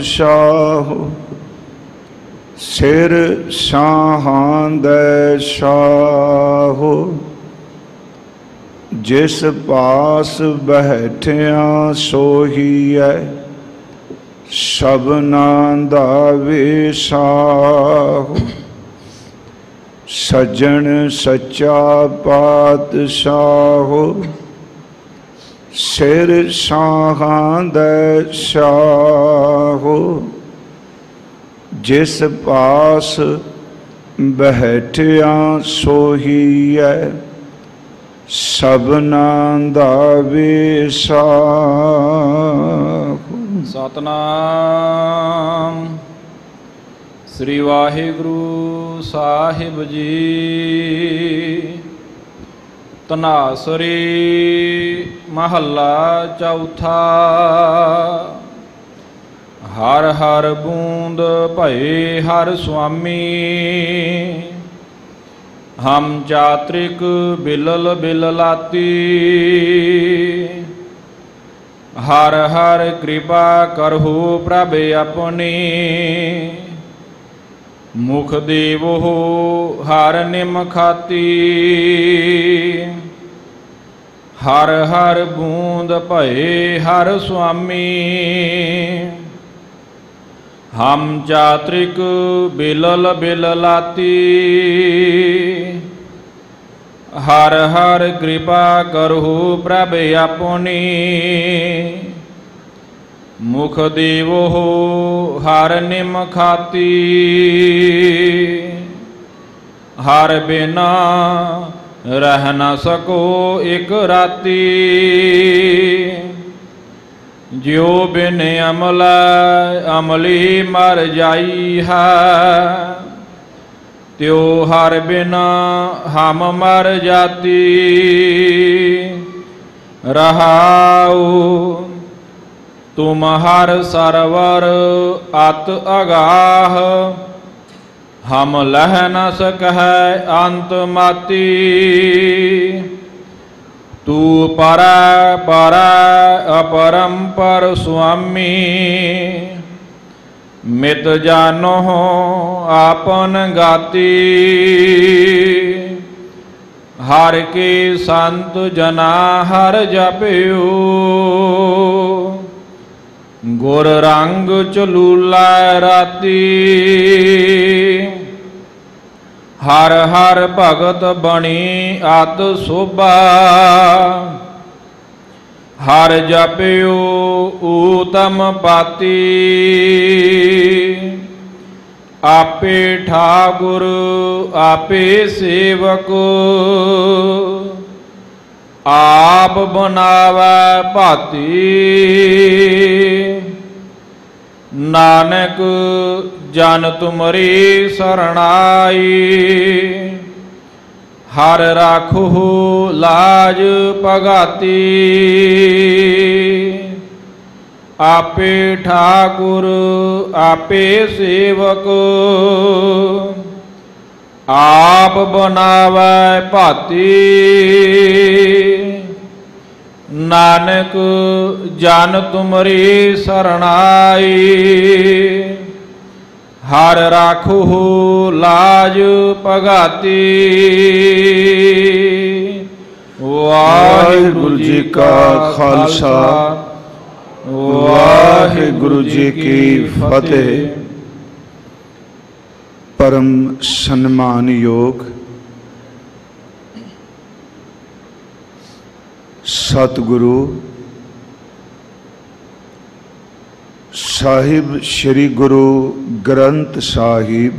शाह सिर शाहां दै शाह जिस पास बैठिया सोहीए सबनां दा विसाह सज्जन सच्चा पातशाह सिर शाहां दै शाह जिस पास बैठिया सोहीए सबनां दा विसाह। सतनाम श्री वाहिगुरु साहिब जी। तनासरी महला चौथा। हर हर बूंद भये हर स्वामी हम चात्रिक बिलल बिललाती। हर हर कृपा करहु प्रभ अपनी मुख देवो हर निम खाती। हर हर बूंद भये हर स्वामी हम चात्रिक बिलल बिललाती। हर हर कृपा करहु प्रभ अपनी मुख देवो हर निम खाती। हर बिना रह न सको एक राती ज्यो बिन अमला अमली मर जाई है त्यो हर बिना हम मर जाती। रहाऊ तुम हर सरवर अत अगाह हम लह न सकह अंत माती। तू परा परा अपरंपर स्वामी मित जानो आपन गाती। हर के संत जना हर जपियो गुर रंग चलूला राती। हर हर भगत बणी अत शोभा हर जपियो ऊतम पाती। आपे ठाकुर आपे सेवक आप बनावै भाती। नानक जन तुमरी शरणाई हर राखो लाज पगाती। आपे ठाकुर आपे सेवक आप बनावै भाती। नानक जन तुमरी शरणाई हर राखो लाज पगाती। वाहिगुरु जी का खालसा वाहिगुरु जी की फतेह। परम सम्मान योग सतगुरु साहिब श्री गुरु ग्रंथ साहिब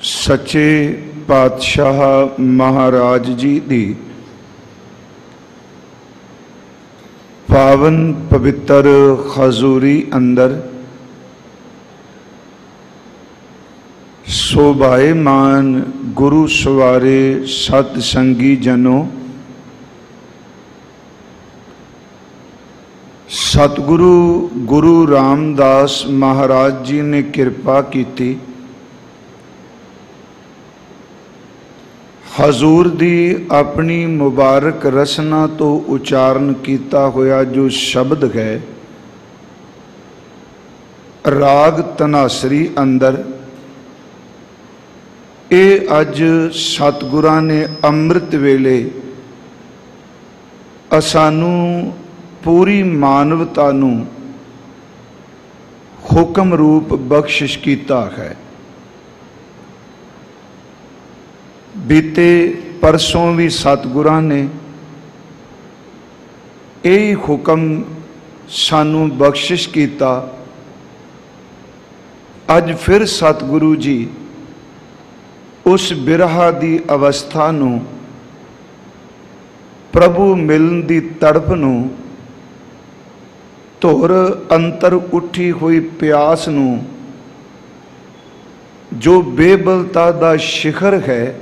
सच्चे पातशाह महाराज जी दी पावन पवित्र खजूरी अंदर शोभायमान गुरु सवारे सतसंगी जनों, सतगुरु गुरु रामदास महाराज जी ने कृपा की थी। हजूर दी अपनी मुबारक रसना तो उच्चारण किया होया जो शब्द है ਰਾਗ ਧਨਾਸਰੀ ਅੰਦਰ ਇਹ ਅੱਜ ਸਤਿਗੁਰਾਂ ਨੇ ਅੰਮ੍ਰਿਤ ਵੇਲੇ ਸਾਨੂੰ ਪੂਰੀ ਮਾਨਵਤਾ ਨੂੰ ਹੁਕਮ ਰੂਪ ਬਖਸ਼ਿਸ਼ ਕੀਤਾ ਹੈ। ਬੀਤੇ ਪਰਸੋਂ ਵੀ ਸਤਿਗੁਰਾਂ ਨੇ ਇਹ ਹੁਕਮ ਸਾਨੂੰ ਬਖਸ਼ਿਸ਼ ਕੀਤਾ। ਅੱਜ ਫਿਰ ਸਤਿਗੁਰੂ ਜੀ ਉਸ ਬਿਰਹਾ ਦੀ ਅਵਸਥਾ ਨੂੰ, ਪ੍ਰਭੂ ਮਿਲਣ ਦੀ ਤੜਪ ਨੂੰ, ਧੁਰ ਅੰਤਰ ਉੱਠੀ ਹੋਈ ਪਿਆਸ ਨੂੰ, ਜੋ ਬੇਬਲਤਾ ਦਾ ਸ਼ਿਖਰ ਹੈ,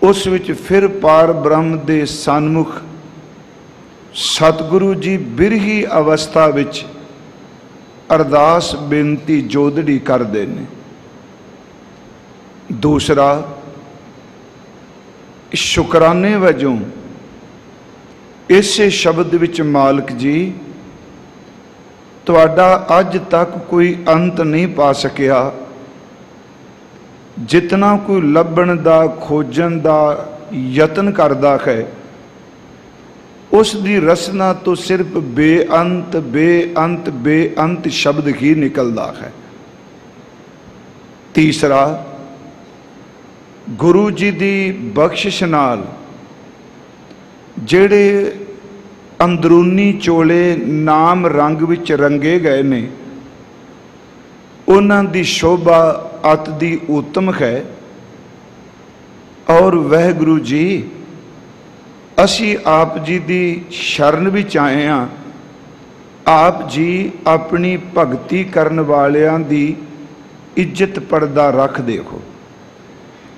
ਉਸ ਵਿੱਚ ਫਿਰ ਪਾਰ ਬ੍ਰਹਮ ਦੇ ਸਨਮੁਖ ਸਤਿਗੁਰੂ ਜੀ ਬਿਰਹੀ ਅਵਸਥਾ ਵਿੱਚ ਅਰਦਾਸ ਬੇਨਤੀ ਜੋਦੜੀ ਕਰਦੇ ਨੇ। ਦੂਸਰਾ, ਸ਼ੁਕਰਾਨੇ ਵਜੋਂ ਇਸੇ ਸ਼ਬਦ ਵਿੱਚ ਮਾਲਕ ਜੀ ਤੁਹਾਡਾ ਅੱਜ ਤੱਕ ਕੋਈ ਅੰਤ ਨਹੀਂ ਪਾ ਸਕਿਆ। ਜਿਤਨਾ ਕੋਈ ਲੱਭਣ ਦਾ, ਖੋਜਣ ਦਾ ਯਤਨ ਕਰਦਾ ਹੈ, ਉਸ ਦੀ ਰਸਨਾ ਤੋਂ ਸਿਰਫ ਬੇਅੰਤ ਬੇਅੰਤ ਬੇਅੰਤ ਸ਼ਬਦ ਹੀ ਨਿਕਲਦਾ ਹੈ। ਤੀਸਰਾ, ਗੁਰੂ ਜੀ ਦੀ ਬਖਸ਼ਿਸ਼ ਨਾਲ ਜਿਹੜੇ ਅੰਦਰੂਨੀ ਚੋਲੇ ਨਾਮ ਰੰਗ ਵਿੱਚ ਰੰਗੇ ਗਏ ਨੇ, ਉਹਨਾਂ ਦੀ ਸ਼ੋਭਾ ਅਤ ਦੀ ਉੱਤਮ ਹੈ। ਔਰ ਵਾਹਿਗੁਰੂ ਜੀ, ਅਸੀਂ ਆਪ ਜੀ ਦੀ ਸ਼ਰਨ ਵਿੱਚ ਆਏ ਹਾਂ। ਆਪ ਜੀ ਆਪਣੀ ਭਗਤੀ ਕਰਨ ਵਾਲਿਆਂ ਦੀ ਇੱਜ਼ਤ ਪਰਦਾ ਰੱਖਦੇ ਹੋ।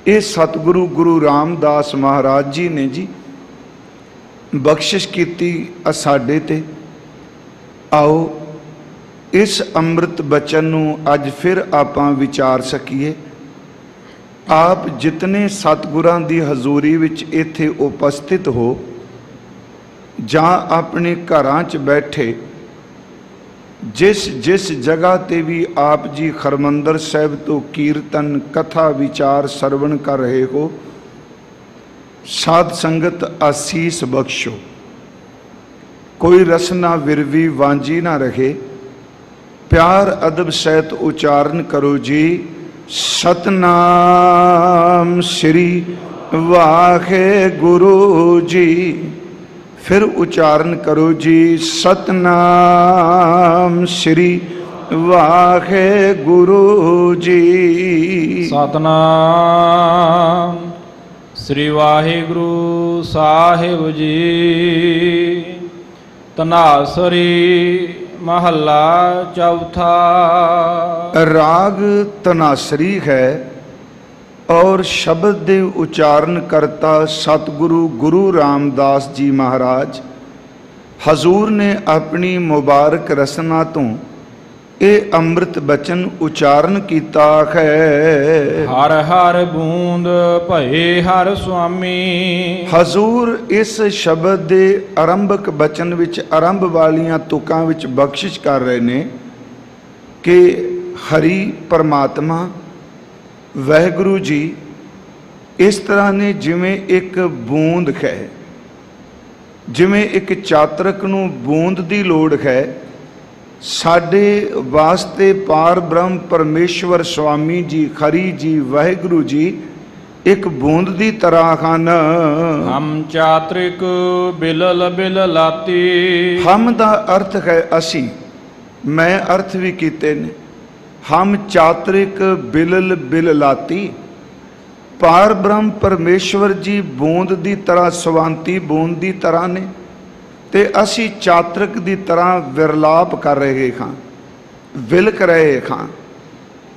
ਇਹ ਸਤਿਗੁਰੂ ਗੁਰੂ ਰਾਮਦਾਸ ਮਹਾਰਾਜ ਜੀ ਨੇ ਜੀ ਬਖਸ਼ਿਸ਼ ਕੀਤੀ ਸਾਡੇ ਤੇ। ਆਓ ਇਸ ਅੰਮ੍ਰਿਤ ਬਚਨ ਨੂੰ ਅੱਜ ਫਿਰ ਆਪਾਂ ਵਿਚਾਰ ਸਕੀਏ। ਆਪ ਜਿਤਨੇ ਸਤਿਗੁਰਾਂ ਦੀ ਹਜ਼ੂਰੀ ਵਿੱਚ ਇੱਥੇ ਉਪਸਥਿਤ ਹੋ, ਜਾਂ ਆਪਣੇ ਘਰਾਂ 'ਚ ਬੈਠੇ, ਜਿਸ ਜਗ੍ਹਾ ਤੇ ਵੀ ਆਪ ਜੀ ਹਰਿਮੰਦਰ ਸਾਹਿਬ ਤੋਂ ਕੀਰਤਨ ਕਥਾ ਵਿਚਾਰ ਸਰਵਣ ਕਰ ਰਹੇ ਹੋ, ਸਾਧ ਸੰਗਤ ਆਸੀਸ ਬਖਸ਼ੋ। ਕੋਈ ਰਸਨਾ ਵਿਰਵੀ ਵਾਂਝੀ ਨਾ ਰਹੇ। ਪਿਆਰ ਅਦਬ ਸਹਿਤ ਉਚਾਰਨ ਕਰੋ ਜੀ, ਸਤਨਾਮ ਸ੍ਰੀ ਵਾਹਿਗੁਰੂ ਜੀ। ਫਿਰ ਉਚਾਰਨ ਕਰੋ ਜੀ, ਸਤਨਾਮ ਸ੍ਰੀ ਵਾਹਿਗੁਰੂ ਜੀ। ਸਤਨਾਮ ਸ੍ਰੀ ਵਾਹਿਗੁਰੂ ਸਾਹਿਬ ਜੀ। ਧਨਾਸਰੀ ਮਹੱਲਾ ਚੌਥਾ। ਰਾਗ ਧਨਾਸਰੀ ਹੈ ਔਰ ਸ਼ਬਦ ਦੇ ਉਚਾਰਨ ਕਰਤਾ ਸਤਿਗੁਰੂ ਗੁਰੂ ਰਾਮਦਾਸ ਜੀ ਮਹਾਰਾਜ। ਹਜ਼ੂਰ ਨੇ ਆਪਣੀ ਮੁਬਾਰਕ ਰਸਨਾ ਤੋਂ ਇਹ ਅੰਮ੍ਰਿਤ ਬਚਨ ਉਚਾਰਨ ਕੀਤਾ ਹੈ। ਹਰ ਹਰ ਬੂੰਦ ਭਏ ਹਰ ਸੁਆਮੀ। ਹਜ਼ੂਰ ਇਸ ਸ਼ਬਦ ਦੇ ਆਰੰਭਕ ਬਚਨ ਵਿੱਚ, ਆਰੰਭ ਵਾਲੀਆਂ ਤੁਕਾਂ ਵਿੱਚ ਬਖਸ਼ਿਸ਼ ਕਰ ਰਹੇ ਨੇ ਕਿ ਹਰੀ ਪਰਮਾਤਮਾ ਵਾਹਿਗੁਰੂ ਜੀ ਇਸ ਤਰ੍ਹਾਂ ਨੇ ਜਿਵੇਂ ਇੱਕ ਬੂੰਦ ਹੈ, ਜਿਵੇਂ ਇੱਕ ਚਾਤਰਕ ਨੂੰ ਬੂੰਦ ਦੀ ਲੋੜ ਹੈ, ਸਾਡੇ ਵਾਸਤੇ ਪਾਰ ਬ੍ਰਹਮ ਪਰਮੇਸ਼ਵਰ ਸੁਆਮੀ ਜੀ, ਹਰੀ ਜੀ, ਵਾਹਿਗੁਰੂ ਜੀ ਇੱਕ ਬੂੰਦ ਦੀ ਤਰ੍ਹਾਂ ਹਨ। ਹਮ ਚਾਤ੍ਰਿਕ ਬਿਲਲ ਬਿਲ ਲਾਤੀ। ਹਮ ਦਾ ਅਰਥ ਹੈ ਅਸੀਂ, ਮੈਂ ਅਰਥ ਵੀ ਕੀਤੇ ਨੇ। ਹਮ ਚਾਤ੍ਰਿਕ ਬਿਲਲ ਬਿਲ ਲਾਤੀ। ਪਾਰ ਬ੍ਰਹਮ ਪਰਮੇਸ਼ਵਰ ਜੀ ਬੂੰਦ ਦੀ ਤਰ੍ਹਾਂ, ਸਵਾਂਤੀ ਬੂੰਦ ਦੀ ਤਰ੍ਹਾਂ ਨੇ, ਤੇ ਅਸੀਂ ਚਾਤ੍ਰਿਕ ਦੀ ਤਰ੍ਹਾਂ ਵਿਰਲਾਪ ਕਰ ਰਹੇ ਹਾਂ, ਵਿਲਕ ਰਹੇ ਹਾਂ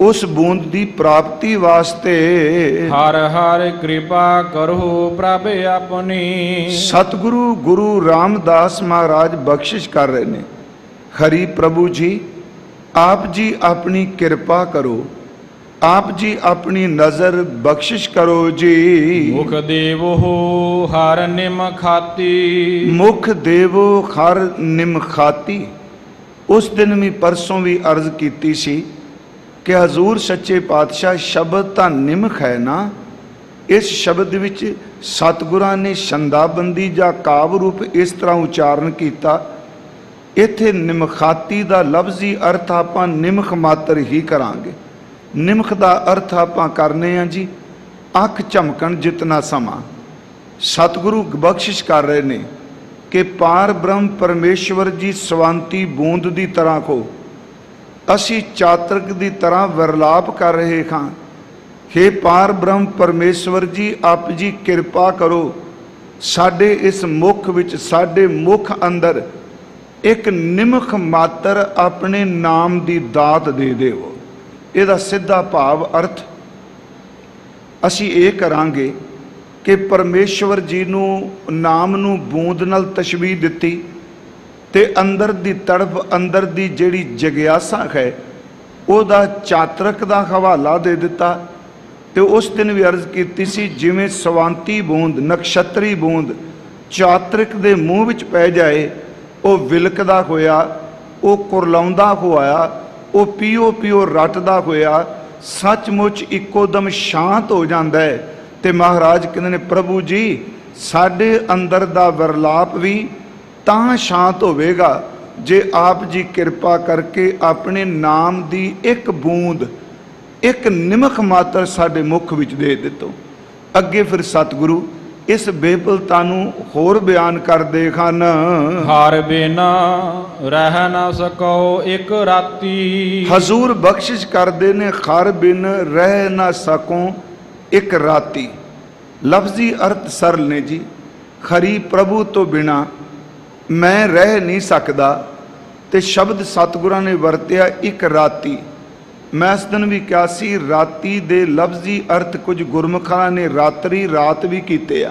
ਉਸ ਬੂੰਦ ਦੀ ਪ੍ਰਾਪਤੀ ਵਾਸਤੇ। ਹਰ ਹਰ ਕਿਰਪਾ ਕਰੋ ਪ੍ਰਭ ਆਪਣੀ। ਸਤਿਗੁਰੂ ਗੁਰੂ ਰਾਮਦਾਸ ਮਹਾਰਾਜ ਬਖਸ਼ਿਸ਼ ਕਰ ਰਹੇ ਨੇ। ਹਰੀ ਪ੍ਰਭੂ ਜੀ, ਆਪ ਜੀ ਆਪਣੀ ਕਿਰਪਾ ਕਰੋ, ਆਪ ਜੀ ਆਪਣੀ ਨਜ਼ਰ ਬਖਸ਼ਿਸ਼ ਕਰੋ ਜੀ। ਮੁਖ ਦੇਵੋ ਹਰ ਨਿਮ ਖਾਤੀ। ਮੁਖ ਦੇਵੋ ਹਰ ਨਿਮ ਖਾਤੀ। उस दिन भी परसों भी अर्ज की सी कि हजूर सच्चे पातशाह शब्द तो निमख है ना, इस शब्द विच सतगुरां ने छंदाबंदी या काव रूप इस तरह उचारण किया। इत्थे निमखाती का लफ्जी अर्थ आपां निमख मात्र ही करांगे। निमख का अर्थ आपां करने हैं जी अख झमकण जितना समा। सतगुरु बख्शिश कर रहे ने कि पार ब्रह्म परमेश्वर जी सवांती बूंद की तरह को असी चातरक की तरह विरलाप कर रहे हाँ। हे पार ब्रह्म परमेश्वर जी आप जी कृपा करो, साडे इस मुख विच साडे मुख अंदर एक निमख मात्र अपने नाम की दात दे देवो। इहदा सीधा भाव अर्थ असी ये करांगे कि परमेश्वर जी नू नाम नू बूंद नाल तशबीह दिती ते अंदर दी तड़प अंदर दी जिहड़ी जग्यासा है उहदा चातरक दा हवाला दे दिता। ते उस दिन भी अर्ज की सी जिवें सवांती बूंद नक्षत्री बूंद चातरक दे मूँह विच पै जाए, वो विलकदा होया, वो कुरलाउंदा होया, वो पीओ पीओ रटदा होया सचमुच इकोदम शांत हो जाता है। तो महाराज कहते ने प्रभु जी साडे अंदर दा विरलाप भी तां शांत होवेगा जे आप जी कृपा करके अपने नाम दी एक बूंद एक निमख मात्र साडे मुख विच दे दितो। अगे फिर सतगुरु इस बेबलता नू होर बयान करदे हन। हार बिना रह ना सको एक राती। हजूर बख्शिश करदे ने हर बिन रह ना सको एक राती। लफ्जी अर्थ सरल ने जी। खरी प्रभु तो बिना मैं रह नहीं सकदा, ते शब्द सतगुरां ने वरत्या एक राती। मैं इस दिन भी कहा सी राती दे लफ्जी अर्थ कुछ गुरमुखां ने रात्रि रात भी कीते आ,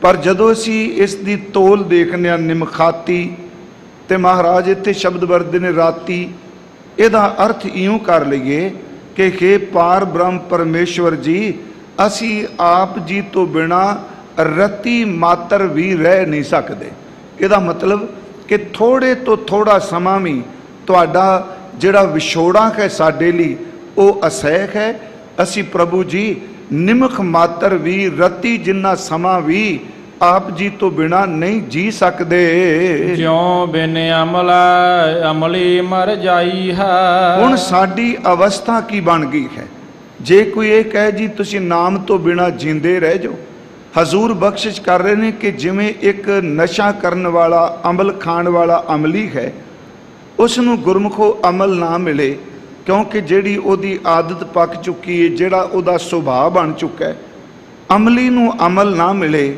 पर जदों असी इस दी तोल देखने आ निमखाती ते महाराज इत्थे शब्द वरते ने राती। इहदा अर्थ इउं कर लईए कि हे पार ब्रह्म परमेश्वर जी असी आप जी तो बिना रती मात्र भी रह नहीं सकते। इहदा मतलब कि थोड़े तो थोड़ा समा भी तुहाडा जिहड़ा विछोड़ा है साडे लई वो असह है। असी प्रभु जी निमख मात्र भी रती जिन्ना समा भी आप जी तो बिना नहीं जी सकते। ज्यों बिन अमला अमली मर जाई है। हुण साडी अवस्था की बन गई है। जे कोई ये कहे जी तुसी नाम तो बिना जींदे रह जाओ, हजूर बख्शिश कर रहे हैं कि जिमें एक नशा करने वाला अमल खाण वाला अमली है, उसनूं गुरमुखो अमल ना मिले क्योंकि जिहड़ी उहदी आदत पक चुकी है, जिहड़ा उहदा सुभाव बन चुका है, अमली नूं अमल ना मिले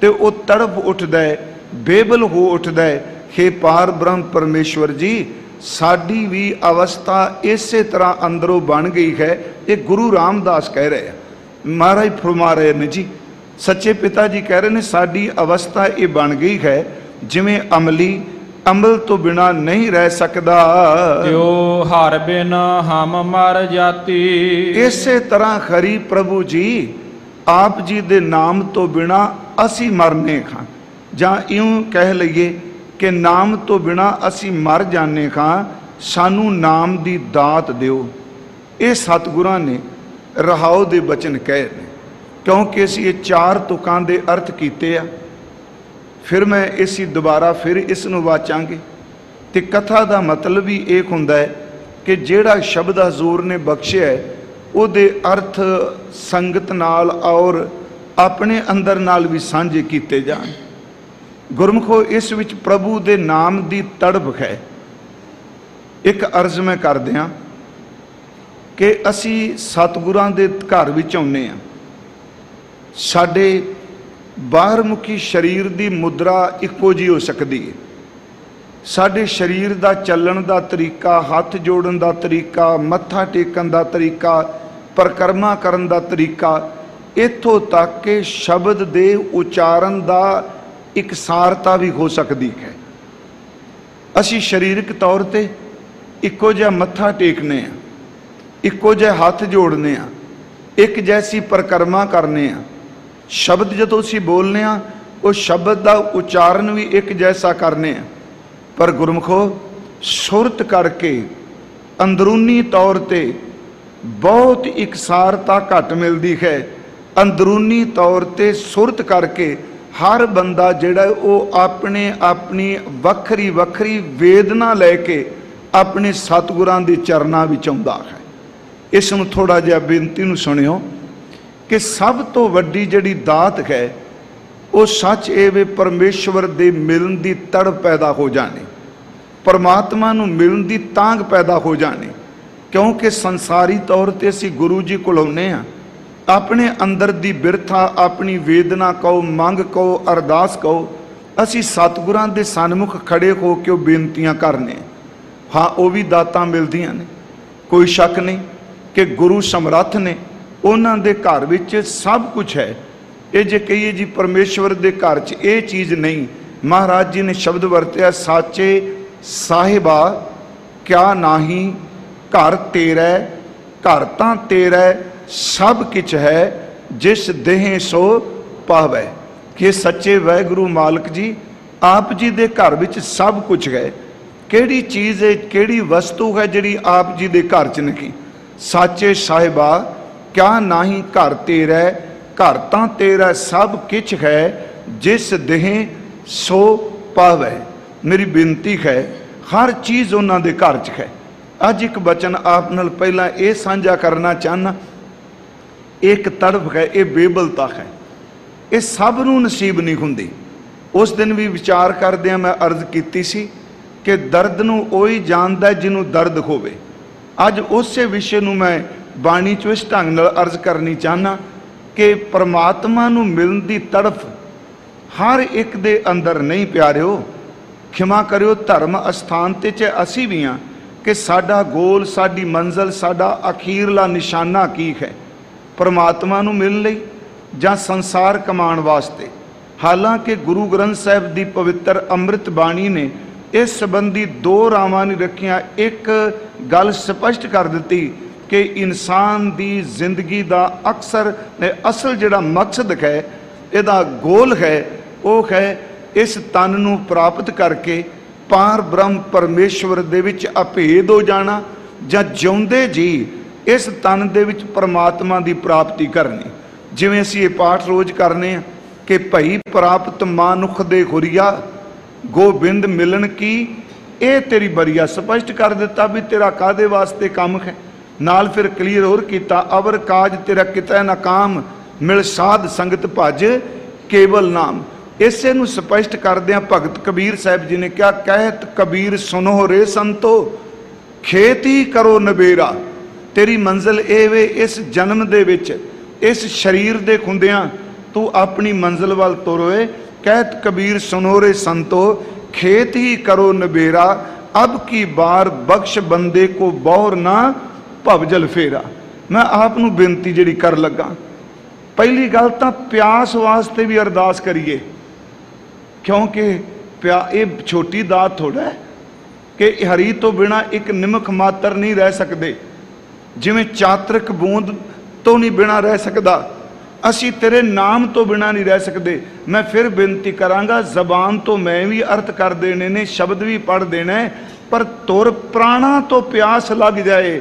तो वह तड़प उठदा है, बेबल हो उठदा है। हे पार ब्रह्म परमेश्वर जी साडी भी अवस्था इस तरह अंदरों बन गई है। ये गुरु रामदास कह रहे हैं, महाराज फरमा रहे ने जी, सच्चे पिता जी कह रहे हैं साडी अवस्था ये बन गई है जिमें अमली अमल तो बिना नहीं रह सकता। जो हार बिना हम मर जाती। इसे तरह खरी प्रभु जी आप जी दे नाम तो बिना असी मरने खां, जां इउं कह लईए कि नाम तो बिना असी मर जाने खां, सानू नाम दी दात दिओ। ये सतगुरां ने रहाओ दे बचन कहे ने, क्योंकि असी ये चार तुकां दे अर्थ कीते आ। फिर मैं इसी दोबारा फिर इसनूं वाचांगे। ते कथा का मतलब ही एक हुंदा है कि जिहड़ा शब्द हजूर ने बख्शिया है उहदे अर्थ संगत नाल और अपने अंदर नाल भी सांझे कीते जाण। गुरमुखो इस विच प्रभु दे नाम दी तड़प है। एक अर्ज मैं कर दियां कि असी सतगुरां दे घर विच आउंदे आ, साडे बाहरमुखी शरीर की मुद्रा इक्को जी हो सकती है। साडे शरीर का चलन का तरीका, हाथ जोड़न का तरीका, मत्था टेकन का तरीका, परिक्रमा करन का तरीका, इत्थों तक के शब्द दे उचारण का इकसारता भी हो सकती है। असी शरीरक तौर पर इक्को जिहा मत्था टेकने आ, इक्को जिहा हाथ जोड़ने आ, एक जैसी परिक्रमा करने आ, शब्द जो असी बोलने वो शब्द का उचारण भी एक जैसा करने, पर गुरमुखो सुरत करके अंदरूनी तौर ते बहुत इकसारता घट मिलती है। अंदरूनी तौर ते सुरत करके हर बंदा जिहड़ा वो अपने अपनी वखरी वखरी वेदना लैके अपने सतगुरां दे चरनां विच आउंदा है। इस नूं थोड़ा जिहा बेनती नूं सुणिओ कि सब तो वड्डी जिहड़ी दात है वो सच ये वे परमेश्वर दे मिलन दी तड़ पैदा हो जानी, परमात्मा नूं मिलन दी तांग पैदा हो जानी। क्योंकि संसारी तौर ते असीं गुरु जी कोल आउंदे हां, अपने अंदर दी बिरथा अपनी वेदना कहो, मंग कहो, अरदास कहो, असीं सतगुरां दे सन्मुख खड़े हो के बेनतियां करने। हाँ, वो भी दातां मिलदियां ने, कोई शक नहीं कि गुरु समर्थ ने, उन्हां दे घर विच सब कुछ है। ये जे कहिए जी परमेश्वर दे घर च ये चीज़ नहीं, महाराज जी ने शब्द वरत्या, साचे साहिबा क्या नाही घर तेरा, घर तां तेरा सब किछ है, जिस देह सो पावै। कि सच्चे वाहिगुरु मालक जी आप जी दे घर विच सब कुछ है। केड़ी चीज़ है, केड़ी वस्तु है जिहड़ी आप जी दे घर च नहीं? साचे साहिबा क्या नाही घर तेरा, घर तां तेरा सब किछ है, जिस देह सो पावै। मेरी बेनती है हर चीज़ उन्हां दे घर च है। अज एक बचन आप नाल पहला ये साझा करना चाहना, एक तड़फ है, ये बेबलता है, ये सब नूं नसीब नहीं हुंदी। उस दिन भी विचार करदिआं मैं अर्ज कीती सी कि दर्द नूं ओही जानदा जिन्हों दर्द होवे। अज उसे विषय नूं मैं बाणी चो इस ढंग नाल अर्ज करनी चाहना कि परमात्मा नूं मिलण दी तड़फ हर एक दे अंदर नहीं प्यारिओ। खिमा करिओ, धर्म अस्थान ते च असीं भी हाँ कि साडा गोल, साडी मंजिल, साडा अखीरला निशाना की है? परमात्मा नूं मिलण लई जां संसार कमाण वास्ते? हालांकि गुरु ग्रंथ साहिब दी पवित्र अंमृत बाणी ने इस संबंधी दो रावां नहीं रखियां। एक गल स्पष्ट कर दी कि इंसान दी जिंदगी दा अक्सर असल जिहड़ा मकसद है, इहदा गोल है, वो है इस तन नूं प्राप्त करके पार ब्रह्म परमेश्वर दे विच अभेद हो जाना, जां जिउंदे जी इस तन दे विच परमात्मा दी प्राप्ति करनी। जिवें असीं ये पाठ रोज़ करने कि भई प्राप्त मानुख दे हुरिया, गोबिंद मिलन की ये तेरी बरिया। स्पष्ट कर दिता भी तेरा कादे वास्ते काम है। नाल फिर क्लीयर होर किया, अवर काज तेरा कितै ना काम, मिल साध संगत भज केवल नाम। इसे नूं स्पष्ट करदिआं भगत कबीर साहिब जी ने क्या कहत, कबीर सुनो रे संतो, खेती करो नबेरा। तेरी मंजिल ये वे इस जन्म दे विच, इस शरीर दे खुंदियां तू अपनी मंजिल वाल तुरोए। कहत कबीर सुनो रे संतो, खेत ही करो नबेरा, अब की बार बख्श बंदे को बौर ना भवजल फेरा। मैं आप नूं बेनती जिहड़ी कर लगा, पहली गल तां प्यास वास्ते भी अरदास करिए, क्योंकि ये छोटी दात थोड़ा है कि हरी तो बिना एक निमक मात्र नहीं रह सकते, जिवें चातरिक बूंद तो नहीं बिना रह सकता, असी तेरे नाम तो बिना नहीं रह सकते। मैं फिर बेनती करांगा, जबान तो मैं भी अर्थ कर देने ने, शब्द भी पढ़ देना है, पर तुर प्राणा तो प्यास लग जाए,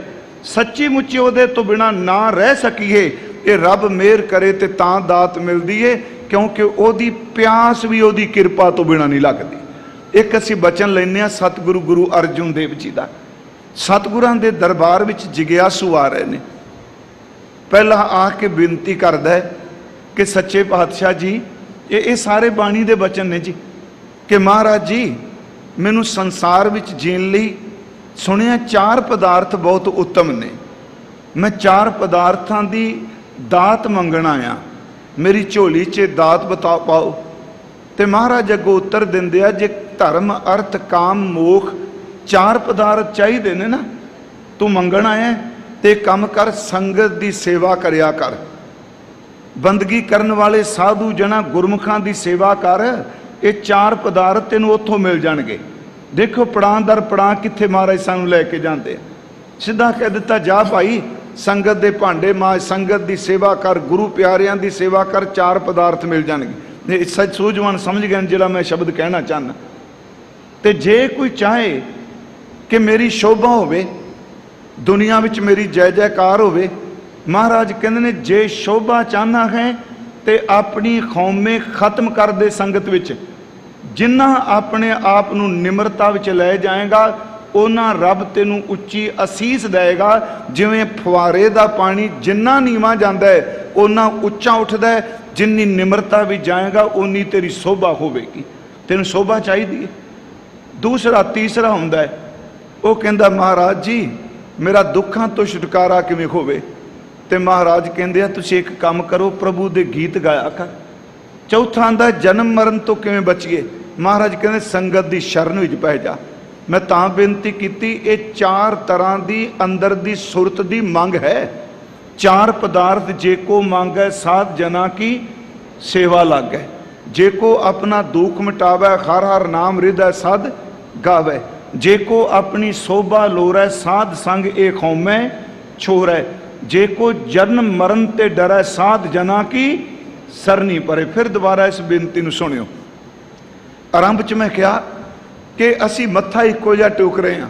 सच्ची मुच्ची उहदे तो बिना ना रह सकीए, ये रब मेहर करे तो तां दात मिलती है, क्योंकि ओदी प्यास भी ओदी किरपा तो बिना नहीं लगती। एक असी बचन लैने सतगुरु गुरु अर्जुन देव जी का। सतगुरां दे दरबार विच जिग्यासू आ रहे ने। पहला आके बेनती करदा है कि सच्चे पातशाह जी, ये सारे बाणी दे बचन ने जी कि महाराज जी मैनू संसार विच जीण लई सुनिया चार पदार्थ बहुत उत्तम ने, मैं चार पदार्थां दी दात मंगण आया, मेरी झोली च दात बता पाओ। तो महाराज अगों उत्तर दिंदे आ, जे धर्म अर्थ काम मोख चार पदार्थ चाहिए ने ना, तू मंगण आया ते कम कर, संगत की सेवा करया कर, बंदगी करने वाले साधु जना गुरमुखां की सेवा कर, ये चार पदार्थ तेन उत्थों मिल जाणगे। देखो पड़ां दर पड़ां कित्थे महाराज सानू लैके जांदे, सीधा कह दिता जा भाई संगत दे भांडे माज, संगत की सेवा कर, गुरु प्यारियां की सेवा कर, चार पदार्थ मिल जाणगे। सच सूझवान समझ गए जिहड़ा मैं शब्द कहना चाहना। तो जे कोई चाहे कि मेरी शोभा होवे, दुनिया विच मेरी जय जयकार होवे। महाराज कहते ने जे शोभा चाहना है तो अपनी कौमे खत्म कर दे संगत विच। जिन्ना अपने आप नू निमरता विच लै जाएगा उन्ना रब तेनू उच्ची असीस देगा। जिवें फुआरे दा पानी जिन्ना नीवा जांदा है उन्ना उच्चा उठदा है, जिन्नी निमरता विच जाएगा उन्नी तेरी शोभा होवेगी। तेनू शोभा चाहिदी है। दूसरा तीसरा हुंदा है, वो कहंदा महाराज जी मेरा दुखां तो छुटकारा किवें होवे? ते महाराज कहंदे आ तुसीं एक काम करो, प्रभु दे गीत गाया कर। चौथा आंदा जन्म मरण तो किवें बचीए? महाराज कहंदे संगत दी शरण विच पै जा। मैं तां बेनती कीती, ये चार तरह दी अंदर दी सुरत दी मंग है। चार पदार्थ जे को मांगै साध जना की सेवा लागै। जे को अपना दुख मिटावै हर हर नाम हृदय सद गावै। जे को अपनी शोभा लोरै साध संग ए खौमै छोरै। जे को जन्म मरण ते डरै साध जना की सरनी परे। फिर दोबारा इस बेनती नूं सुनियो। आरंभ च मैं कहा कि असी मत्था इक्को जिहा टूक रहे हैं,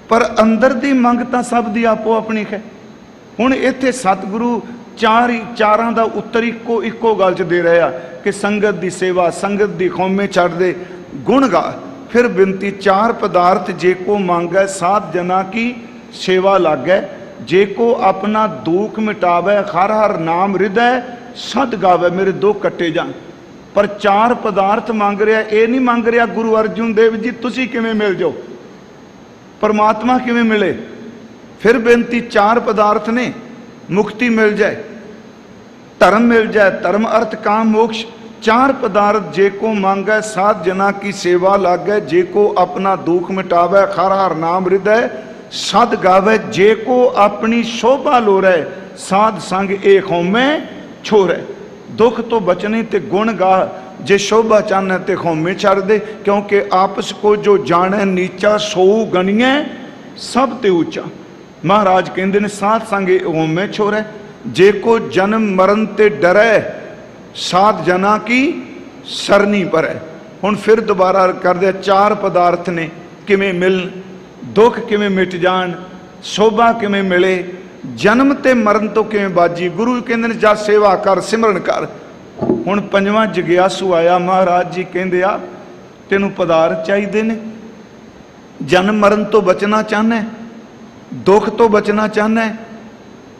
पर अंदर दी मंग तां सब दी आपो अपनी है। हुण इत्थे सतगुरु चारां दा उत्तर इक्को गल च दे रहे आ कि संगत दी सेवा, संगत दी खौमे छड़ दे, गुण गा। फिर बिनती चार पदार्थ जे को मांगै साध जना की सेवा लागै। जे को अपना दुख मिटावै हर हर नाम हृदय सद गावै। मेरे दो कट्टे जान। पर चार पदार्थ मांग रहा, ये नहीं मांग रहा गुरु अर्जुन देव जी तुसी किवें मिल जाओ, परमात्मा किवें मिले। फिर बेनती चार पदार्थ ने, मुक्ति मिल जाए, धर्म मिल जाए, धर्म अर्थ काम मोक्ष। चार पदार्थ जे को मांगै साध जना की सेवा लागै। जे को अपना दुख मिटावै हर हर नाम हृदय सद गावै। जे को अपनी शोभा लोरै साध संग ए खौमै छोरै। दुख तो बचने ते गुण गा। जे शोभा चाहना ते खौमे छड़ दे। क्योंकि आपस को जो जाने नीचा सोऊ गणिए सब ते ऊंचा। महाराज कहंदे ने साध संग ए खौमे छोरै। जे को जन्म मरण ते डरै साध जना की सरनी परै। हुण फिर दोबारा कर दे चार पदार्थ ने किवें मिलन, दुख किवें मिट जाण, शोभा किवें मिले, जन्म ते मरण तो किवें बाजी। गुरु कहंदे ने जा सेवा कर, सिमरन कर। हुण पंजवां जगियासू आया। महाराज जी कहंदे आ तैनूं पदार्थ चाहीदे ने, जन्म मरण तो बचना चाहना है, दुख तो बचना चाहना है,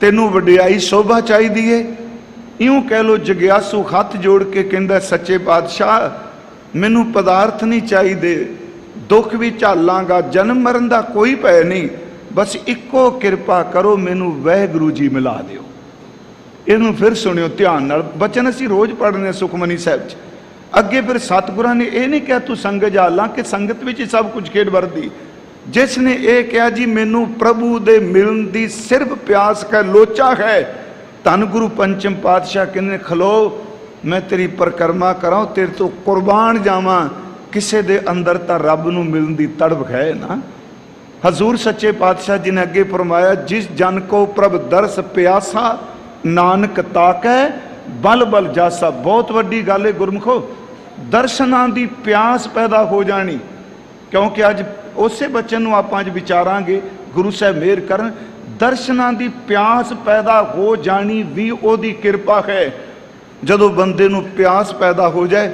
तैनूं वडियाई शोभा चाहिदी है। इउं कह लो जगियासू हथ जोड़ के कहंदा सच्चे पातशाह मैनूं पदार्थ नहीं चाहिए, दुख भी झालांगा, जन्म मरण का कोई भय नहीं, बस इक्को किरपा करो मैनूं वाहिगुरू जी मिला दिओ। इहनूं फिर सुनियो ध्यान नाल। बचन असीं रोज़ पढ़ने सुखमनी साहिब च। अगे फिर सतगुरां ने यह नहीं कहा तू संगत झालां कि संगत विच सब कुछ खेड वरदी। जिसने ये कहा जी मैनूं प्रभु दे मिलन दी सिर्फ प्यास का लोचा है, धन गुरु पंचम पातशाह कहने खलो मैं तेरी परिक्रमा करां, तेरे तो कुर्बान जावां। किसे दे अंदर तां रब नूं मिलन दी तड़प है ना। हजूर सच्चे पातशाह जी ने अगे फरमाया जिस जन को प्रभ दरस प्यासा नानक ताकै बल बल जासा। बहुत वड्डी गल है गुरमुखो, दर्शनां दी प्यास पैदा हो जानी। क्योंकि अज उसे बच्चन नूं आपां अज विचारांगे, गुरु साहब मेहर करन। दर्शनां दी प्यास पैदा हो जानी भी ओदी किरपा है। जदों बंदे नूं प्यास पैदा हो जाए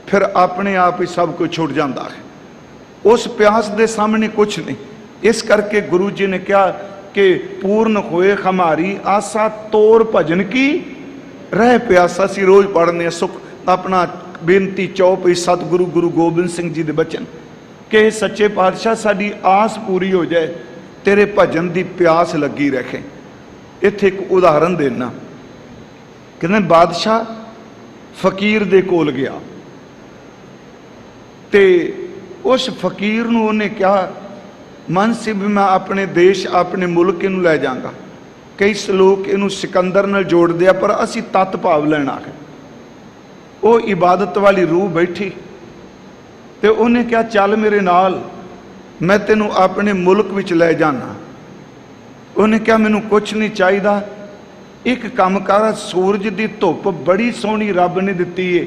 फिर अपने आप ही सब कुछ छुट जाता है। उस प्यास दे सामने कुछ नहीं। इस करके गुरु जी ने कहा कि पूर्ण होए हमारी आशा तोर भजन की रह प्यासा। सी रोज पढ़ने सुख अपना बेनती चौपई सतगुरु गुरु गोबिंद सिंह जी के बचन कि सच्चे पातशाह साडी आस पूरी हो जाए, तेरे भजन की प्यास लगी रखे। इत्थे एक उदाहरण देना। कहते बादशाह फकीर दे कोल गया ते उस फकीर नूं उन्हें कहा मन से भी मैं अपने देश अपने मुल्क इनू लै जाऊँगा। कई सलोक इनू सिकंदर नाल जोड़ दिया पर असी तत्त भाव लेना है। वो इबादत वाली रूह बैठी ते उन्हें कहा चल मेरे नाल मैं तेनू अपने मुल्क विच लै जाना। उन्हें कहा मैनू कुछ नहीं चाहिए, एक काम कर सूरज की धुप बड़ी सोहनी रब ने दिती है,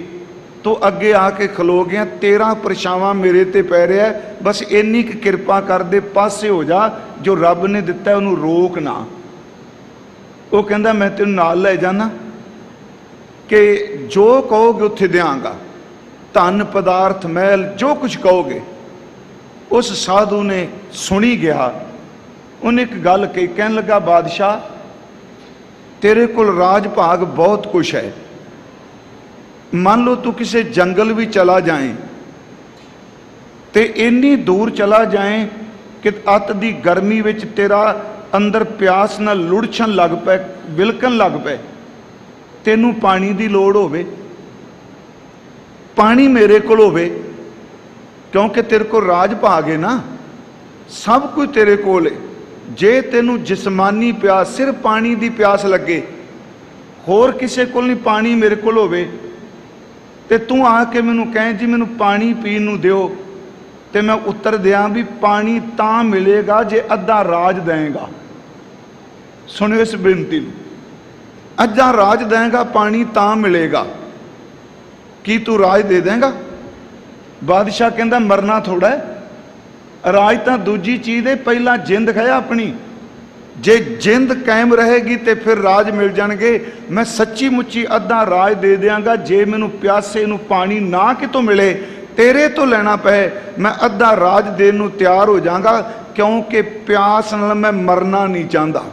तो अगे आके खलो गया, तेरा परछावां मेरे ते पै रहा है, बस इन्नी क किरपा कर दे, पासे हो जा, जो रब ने दिता है उन्होंने रोक ना। वो कहता मैं तेन नाल लै जाना कि जो कहोगे उत्थे देंगा, धन पदार्थ महल जो कुछ कहोगे। उस साधु ने सुनी गया, उन्हें एक गल कही, कहने लगा बादशाह तेरे कोल राज भाग बहुत कुछ है, मान लो तू किसी जंगल भी चला जाए तो इन्नी दूर चला जाए कि अत दी गर्मी विच तेरा अंदर प्यास ना लुड़छन लग पे, विलकन लग पे, तेनू पानी दी लोड़ होवे, पानी मेरे कोल होवे, क्योंकि तेरे को राज भाग है ना, सब कुछ तेरे कोल है। जे तेनू जिसमानी प्यास, सिर्फ पानी दी प्यास लगे, होर किसी कोल नहीं, पानी मेरे कोल होवे, ते तू आके मैनू कहें जी मैनू पानी पीन नू दिओ, ते मैं उत्तर दियां भी पानी तां मिलेगा जे अद्धा राज देगा। सुनियो इस बेनती नू, अद्धा राज देगा, पानी तां मिलेगा। की तू राज दे देगा? बादशाह कहता मरना थोड़ा है, राज तो दूजी चीज़ है, पहला जिंद है अपनी, जे जिंद कायम रहेगी तो फिर राज मिल जाएंगे। मैं सच्ची मुच्ची अद्धा राज दे देंगा, जे मैनू प्यासे नू पानी ना कितों मिले, तेरे तो लेना पे, मैं अद्धा राज देने नू तैयार हो जाऊंगा, क्योंकि प्यास नाल मैं मरना नहीं चाहता।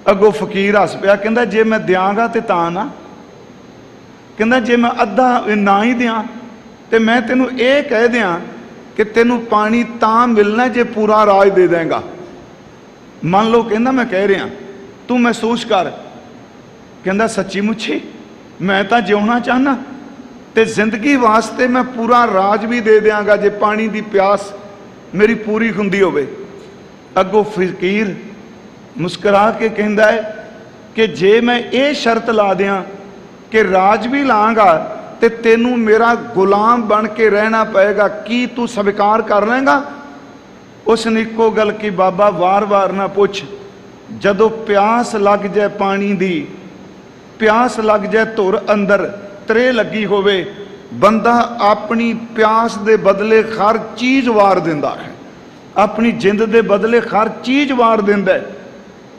अगों फकीर हस पिया, कहता जे मैं देंगा तो तां ना, कहता जे मैं अद्धा ना ही दें तो मैं तेनू ये कह दियाँ कि तेनू पानी तां मिलना जे पूरा राज दे देंगा। मान लो कहना मैं कह रहा, तू महसूस कर, कहता सच्ची मुच्छी मैं तो जिउना चाहना, तो जिंदगी वास्ते मैं पूरा राज भी दे देंगा जे पानी की प्यास मेरी पूरी हुंदी होवे। अगों फकीर मुस्करा के कहता है कि जे मैं ये शर्त ला दियाँ कि राज भी लाँगा तो तेनू मेरा गुलाम बन के रहना पएगा, की तू स्वीकार कर लेगा? उसने एको गल की, बाबा वार वार ना पुछ, जदों प्यास लग जाए पानी दी, प्यास लग जाए धुर अंदर त्रे लगी होवे, बंदा अपनी प्यास दे बदले हर चीज़ वार दिंदा है, अपनी जिंद दे बदले हर चीज़ वार दिंदा है।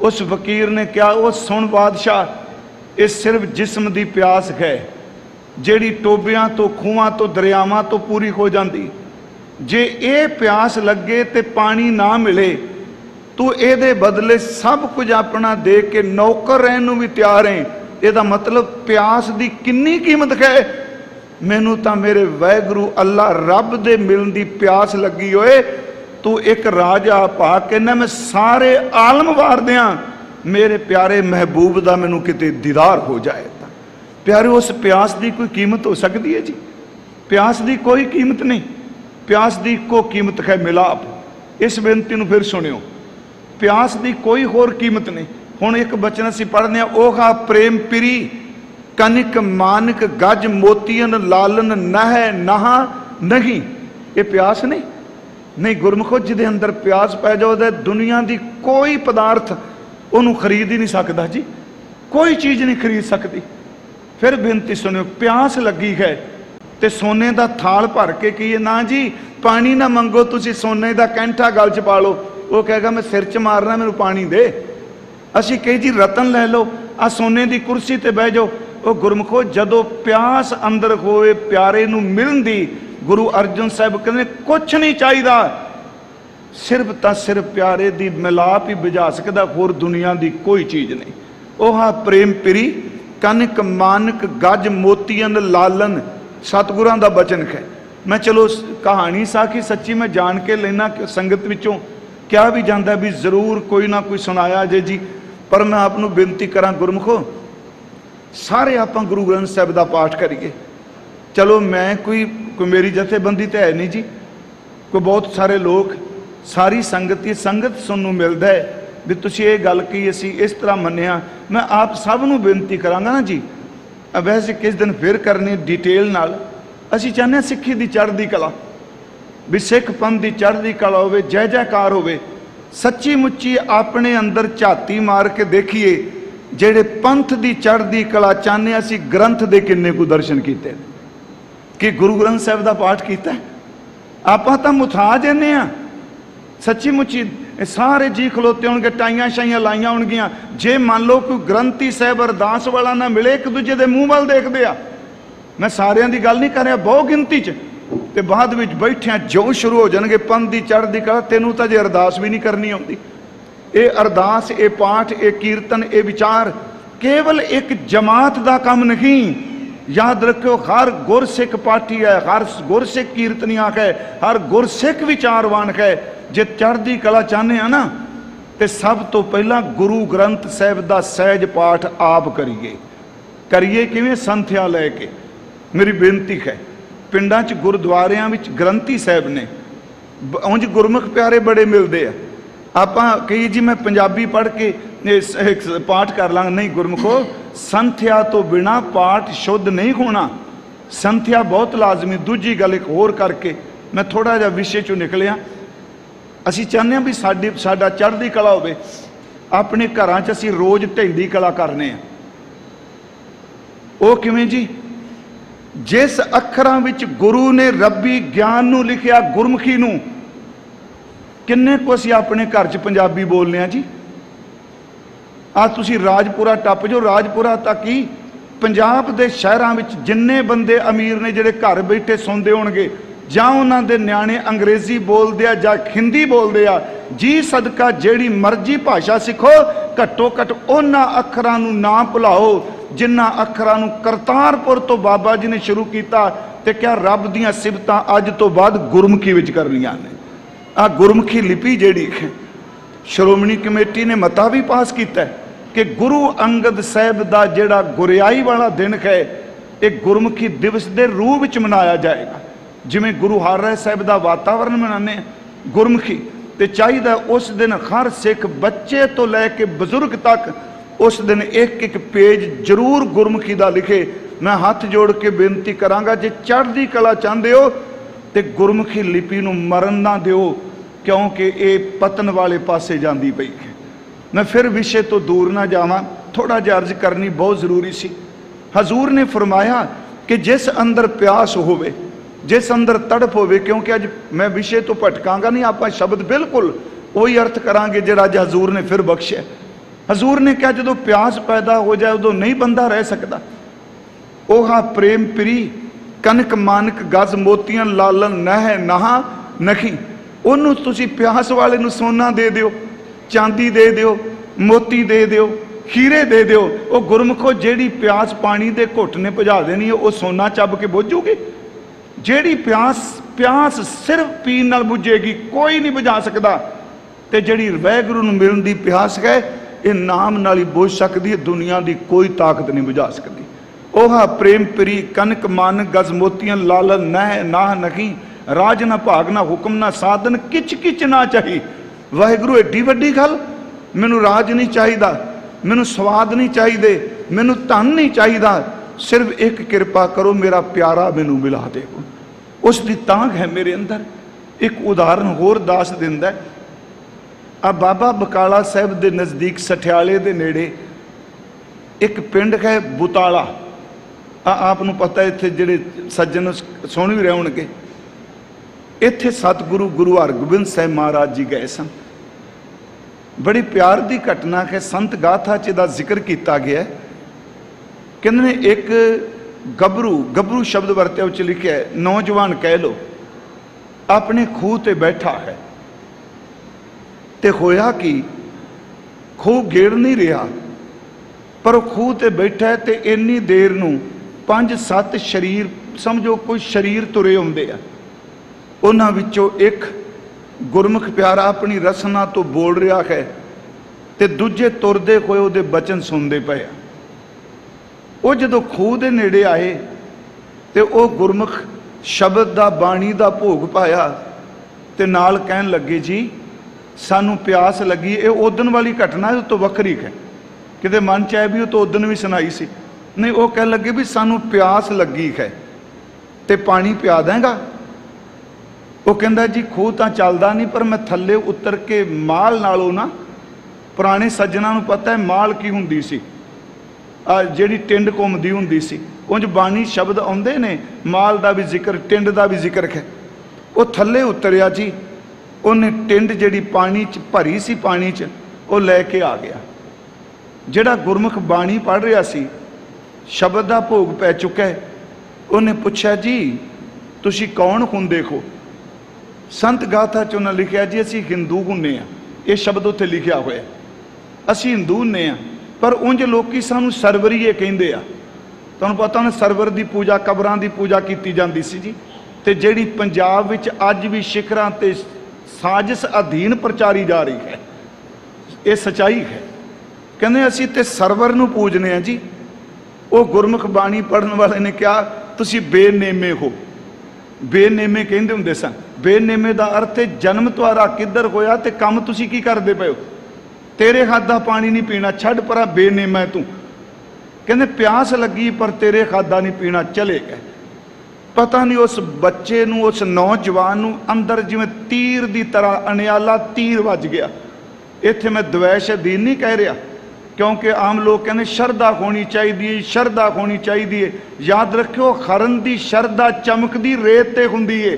उस फकीर ने क्या, वो सुन बादशाह, ये सिर्फ जिस्म दी प्यास है, जिहड़ी टोबियां तो खूहां तो दरियावां तो पूरी हो जाती। जे ये प्यास लगे तो पानी ना मिले, तू ये बदले सब कुछ अपना दे के नौकर रहने नू भी तैयार है। यदा मतलब प्यास की कितनी कीमत है। मैनू तो मेरे वाहगुरू अल्लाह रब दे मिलन की प्यास लगी होए, तू एक राजा पा के ना मैं सारे आलम वार दियां, मेरे प्यारे महबूब का मैनू किते दीदार हो जाए। प्यारे उस प्यास की कोई कीमत हो सकती है जी? प्यास की कोई कीमत नहीं, प्यास की इको कीमत है मिलाप। इस बेनती को फिर सुनियो, प्यास की कोई होर कीमत नहीं। हुण एक बचन असीं पढ़ने, ओहा प्रेम पिरी कनिक मानक गज मोतियन लालन नह नहा नहीं। ये प्यास नहीं, नहीं गुरमुखो, जिदे अंदर प्यास पै जाए दुनिया की कोई पदार्थ उन्होंने खरीद ही नहीं सकता जी, कोई चीज़ नहीं खरीद सकती। फिर बेनती सुनियो, प्यास लगी है तो सोने का थाल भर के की ना जी पानी ना मंगो, तुसी सोने का कैंठा गल च पा लो, वो कहेगा मैं सिर च मारना मैनू पानी दे। असी कही जी रतन लै लो, आ सोने की कुर्सी ते बह जाओ। वो गुरमुखो जदों प्यास अंदर होए प्यारे नू मिलन दी, गुरु अर्जन साहब कहते कुछ नहीं चाहिए, सिर्फ तो सिर्फ प्यारे दी मिलाप ही बुझा सकता, होर दुनिया की कोई चीज़ नहीं। ओहा प्रेम पिरी कनक मानक गज मोतियन लालन, सतगुरां दा बचन है। मैं चलो कहानी साखी सच्ची मैं जान के लेना संगत विचों क्या भी जाता भी जरूर कोई ना कोई सुनाया जे जी, पर मैं आपनू बेनती करा गुरमुखो, सारे आप गुरु ग्रंथ साहब का पाठ करिए। चलो मैं कोई मेरी जथेबंदी तो है नहीं जी, कोई बहुत सारे लोग सारी संगत ही संगत सुनने मिलता है भी तुसीं ये गल की असी इस तरह मन्निया। मैं आप सब नूं बेनती करांगा ना जी, वैसे किस दिन फिर करनी डिटेल नाल। असी चाहते सिक्खी की चढ़ती कला, भी सिख पंथ की चढ़ती कला होवे, जय जयकार होवे, सच्ची मुच्ची अपने अंदर झाती मार के देखिए जेड़े पंथ की चढ़ती कला चाहते असी ग्रंथ दे किन्ने को दर्शन किए। कि गुरु ग्रंथ साहिब का पाठ किया? आपां तां मुथा जाने आ। सच्ची मुची सारे जी खलोते होणगे, टाइयां शाइयां लाइयां होणगियां। जे मान लो कोई ग्रंथी साहिब अरदास वाला ना मिले, एक दूजे के मूँह वाल देखते आ। मैं सारियां दी गल नहीं कर रहा, बहु गिनती च ते बाद विच बैठिया जो शुरू हो जाणगे पंथ दी चढ़दी कला, तैनूं तां जे अरदास भी नहीं करनी आउंदी। ये अरदास, ये पाठ, ये कीर्तन, ये विचार केवल एक जमात का काम नहीं। याद रखो, हर गुरसिख पाठी है, हर गुरसिख कीर्तनिया है, हर गुरसिख विचारवान है। जे चढ़दी कला चाहते हैं ना, तो सब तो पहला गुरु ग्रंथ साहिब का सहज पाठ आप करिए। करिए किवें? संथ्या लैके। मेरी बेनती है, पिंडां च गुरुद्वारियां विच ग्रंथी साहिब ने, उंज गुरमुख प्यारे बड़े मिलते हैं। आपां कही जी मैं पंजाबी पढ़ के पाठ कर लांगा, नहीं गुरमुखो, संथ्या तो बिना पाठ शुद्ध नहीं होना। संथ्या बहुत लाजमी। दूजी गल एक होर करके मैं थोड़ा जिहा विषय चों निकलिया। असीं चाहुंदे हां भी साडा चढ़दी कला होवे। अपने घरां च असीं रोज़ ढैंडी कला करने आ। वो किवें जी? जिस अखरां विच गुरु ने रब्बी ज्ञान नूं लिखिया, गुरमुखी नूं, किन्ने को असीं अपने घर च पंजाबी बोलने जी। आ तुसीं राजपुरा टप जो, राजपुरा तक ही पंजाब दे शहरां विच जिन्ने बंदे अमीर ने जिहड़े घर बैठे सुनते होणगे, जां उन्हां दे न्याणे अंग्रेजी बोलदे आ जां हिंदी बोलदे आ, जी सदका जिहड़ी मर्जी भाषा सिखो, घट्टो घट उन्हां अखरां नूं ना भुलाओ जिन्हां अखरां नूं करतारपुर तो बाबा जी ने शुरू किया। ते क्या रब दीयां सिफतां अज तो बाद गुरमुखी विच करनियां ने। आ गुरमुखी लिपि जिहड़ी है, श्रोमणी कमेटी ने मता भी पास किया कि गुरु अंगद साहिब का जिहड़ा गुरियाई वाला दिन है, एक गुरमुखी दिवस के रूप में मनाया जाएगा। जिमें गुरु हरराय साहिब का वातावरण मनाने गुरमुखी, तो चाहिए उस दिन हर सिख बच्चे तो लैके बजुर्ग तक उस दिन एक एक पेज जरूर गुरमुखी का लिखे। मैं हाथ जोड़ के बेनती करांगा, जे चढ़दी कला चाहते हो तो गुरमुखी लिपि नूं मरन ना दिओ, क्योंकि ये पतन वाले पासे जाती पई है। मैं फिर विषय तो दूर ना जावां, थोड़ा जिहा अर्ज करनी बहुत जरूरी सी। हजूर ने फरमाया कि जिस अंदर प्यास होवे, जिस अंदर तड़प होवे, क्योंकि अज मैं विषय तो भटकांगा नहीं, आप शब्द बिल्कुल वही अर्थ करांगे जिहड़ा अज हजूर ने फिर बख्शिया। हजूर ने कहा जो प्यास पैदा हो जाए उदों नहीं बंदा रह सकता। ओहा प्रेम प्री कनक मानक गज मोतियां लालन नह नहा नखी। उन्होंने तुसी प्यास वाले नूं सोना दे दिओ, चांदी दे दिओ, मोती दे दिओ, हीरे दे दिओ, वो गुरमुखो जेड़ी प्यास पानी दे घुट ने भुजा देनी है, वो सोना चब के बुझूगी। जेड़ी प्यास सिर्फ पीन नाल बुझेगी, कोई नहीं बुझा सकता। ते जेड़ी वैगुरू नूं मिलण दी प्यास है, ये नाम नाल ही बुझ सकती है, दुनिया की कोई ताकत नहीं बुझा सकती। ओहा प्रेम प्री कनक मान गज मोतियां लालन नह नाह नखी। राज ना भाग ना हुक्म ना साधन किच किच ना चाही। वाहिगुरू एडी वड्डी गल, मैनू राज नहीं चाहिदा, मैनू स्वाद नहीं चाहिए, मैनू धन नहीं चाहिदा, सिर्फ एक कृपा करो मेरा प्यारा मैनू मिला दे। उसकी तांग है मेरे अंदर। एक उदाहरण होर दास दिंदा है। आ बाबा बकाला साहब के नज़दीक सठियाले के नेड़े एक पिंड है बुताला। आपनू पता है इत्थे जिहड़े सज्जन सुन भी रहे होणगे, इत्थे सतगुरु गुरु हरगोबिंद साहिब महाराज जी गए सन। बड़ी प्यार की घटना है, संत गाथा च इहदा जिक्र किया गया है। कहते ने एक गबरू शब्द वरत्या उच लिखा है, नौजवान कह लो, अपने खूह ते बैठा है। ते होया कि खूह गेड़ नहीं रहा, पर वो खूह ते बैठा है। तो इन्नी देर नूं 5-7 शरीर, समझो कोई शरीर तुरे आउंदे आ। उन्हां विचों एक गुरमुख प्यारा अपनी रसना तो बोल रहा है, तो दूजे तुरदे होए उहदे बचन सुनते पे। वो जदों खूह दे नेड़े आए तो वह गुरमुख शब्द दा बाणी दा भोग पाया, तो नाल कहन लगे जी सानू प्यास लगी। ये उदन वाली घटना है, तो वखरी है, किते मन च आए भी तो उदन भी सुनाई सी नहीं। वो कह लगे भी सानू प्यास लगी है, तो पानी पिया देगा। वो कहता जी खूह तो चलता नहीं, पर मैं थले उतर के माल नालों ना, पुराने सज्जनों को पता है माल की हुंदी सी, ਜਿਹੜੀ ਟਿੰਡ ਘੁੰਮਦੀ ਹੁੰਦੀ ਸੀ। ਉਂਝ ਬਾਣੀ ਸ਼ਬਦ ਆਉਂਦੇ ਨੇ, ਮਾਲ ਦਾ ਵੀ ਜ਼ਿਕਰ, ਟਿੰਡ ਦਾ ਵੀ ਜ਼ਿਕਰ ਹੈ। ਉਹ ਥੱਲੇ ਉਤਰਿਆ ਜੀ, ਉਹਨੇ ਟਿੰਡ ਜਿਹੜੀ ਪਾਣੀ 'ਚ ਭਰੀ ਸੀ, ਪਾਣੀ 'ਚ ਉਹ ਲੈ ਕੇ ਆ ਗਿਆ। ਜਿਹੜਾ ਗੁਰਮੁਖ ਬਾਣੀ ਪੜ੍ਹ ਰਿਹਾ ਸੀ, ਸ਼ਬਦ ਦਾ ਭੋਗ ਪੈ ਚੁੱਕਾ, ਉਹਨੇ ਪੁੱਛਿਆ ਜੀ ਤੁਸੀਂ ਕੌਣ ਹੁੰਦੇ ਹੋ? ਸੰਤ ਗਾਥਾ 'ਚ ਉਹਨਾਂ ਲਿਖਿਆ ਜੀ ਅਸੀਂ ਹਿੰਦੂ ਹੁੰਦੇ ਹਾਂ। ਇਹ ਸ਼ਬਦ ਉੱਥੇ ਲਿਖਿਆ ਹੋਇਆ, ਅਸੀਂ ਹਿੰਦੂ ਹੁੰਦੇ ਹਾਂ। ਪਰ ਉਂਝ ਲੋਕੀ ਸਾਨੂੰ ਸਰਵਰੀਏ ਕਹਿੰਦੇ ਆ। ਤੁਹਾਨੂੰ ਪਤਾ ਉਹਨੇ ਸਰਵਰ ਦੀ ਪੂਜਾ, ਕਬਰਾਂ ਦੀ ਪੂਜਾ ਕੀਤੀ ਜਾਂਦੀ ਸੀ ਜੀ। ਤੇ ਜਿਹੜੀ ਪੰਜਾਬ ਵਿੱਚ ਅੱਜ ਵੀ ਸ਼ਿਖਰਾਂ ਤੇ ਸਾਜ਼ਿਸ਼ ਅਧੀਨ ਪ੍ਰਚਾਰੀ ਜਾ ਰਹੀ ਹੈ, ਇਹ ਸੱਚਾਈ ਹੈ। ਕਹਿੰਦੇ ਅਸੀਂ ਤੇ ਸਰਵਰ ਨੂੰ ਪੂਜਨੇ ਆ ਜੀ। ਉਹ ਗੁਰਮੁਖ ਬਾਣੀ ਪੜ੍ਹਨ ਵਾਲੇ ਨੇ ਕਿਹਾ ਤੁਸੀਂ ਬੇਨੇਮੇ ਹੋ। ਬੇਨੇਮੇ ਕਹਿੰਦੇ ਹੁੰਦੇ ਸਨ। ਬੇਨੇਮੇ ਦਾ ਅਰਥ ਹੈ ਜਨਮ ਤੁਹਾਡਾ ਕਿੱਧਰ ਹੋਇਆ ਤੇ ਕੰਮ ਤੁਸੀਂ ਕੀ ਕਰਦੇ ਪਏ ਹੋ। ਤੇਰੇ ਹੱਥ ਦਾ ਪਾਣੀ ਨਹੀਂ ਪੀਣਾ, ਛੱਡ ਪਰਾਂ, ਬੇਨੇਮਾ ਤੂੰ। ਕਹਿੰਦੇ ਪਿਆਸ ਲੱਗੀ ਪਰ ਤੇਰੇ ਹੱਥ ਦਾ ਨਹੀਂ ਪੀਣਾ, ਚਲੇ ਗਏ। ਪਤਾ ਨਹੀਂ ਉਸ ਬੱਚੇ ਨੂੰ, ਉਸ ਨੌਜਵਾਨ ਨੂੰ ਅੰਦਰ ਜਿਵੇਂ ਤੀਰ ਦੀ ਤਰ੍ਹਾਂ ਅਣਿਆਲਾ ਤੀਰ ਵੱਜ ਗਿਆ। ਇੱਥੇ ਮੈਂ ਦਵੈਸ਼ ਦੀਨ ਨਹੀਂ ਕਹਿ ਰਿਹਾ, ਕਿਉਂਕਿ ਆਮ ਲੋਕ ਕਹਿੰਦੇ ਸ਼ਰਧਾ ਹੋਣੀ ਚਾਹੀਦੀ ਹੈ, ਸ਼ਰਧਾ ਹੋਣੀ ਚਾਹੀਦੀ ਹੈ। ਯਾਦ ਰੱਖਿਓ, ਹਰਨ ਦੀ ਸ਼ਰਧਾ ਚਮਕਦੀ ਰੇਤ ਤੇ ਹੁੰਦੀ ਹੈ।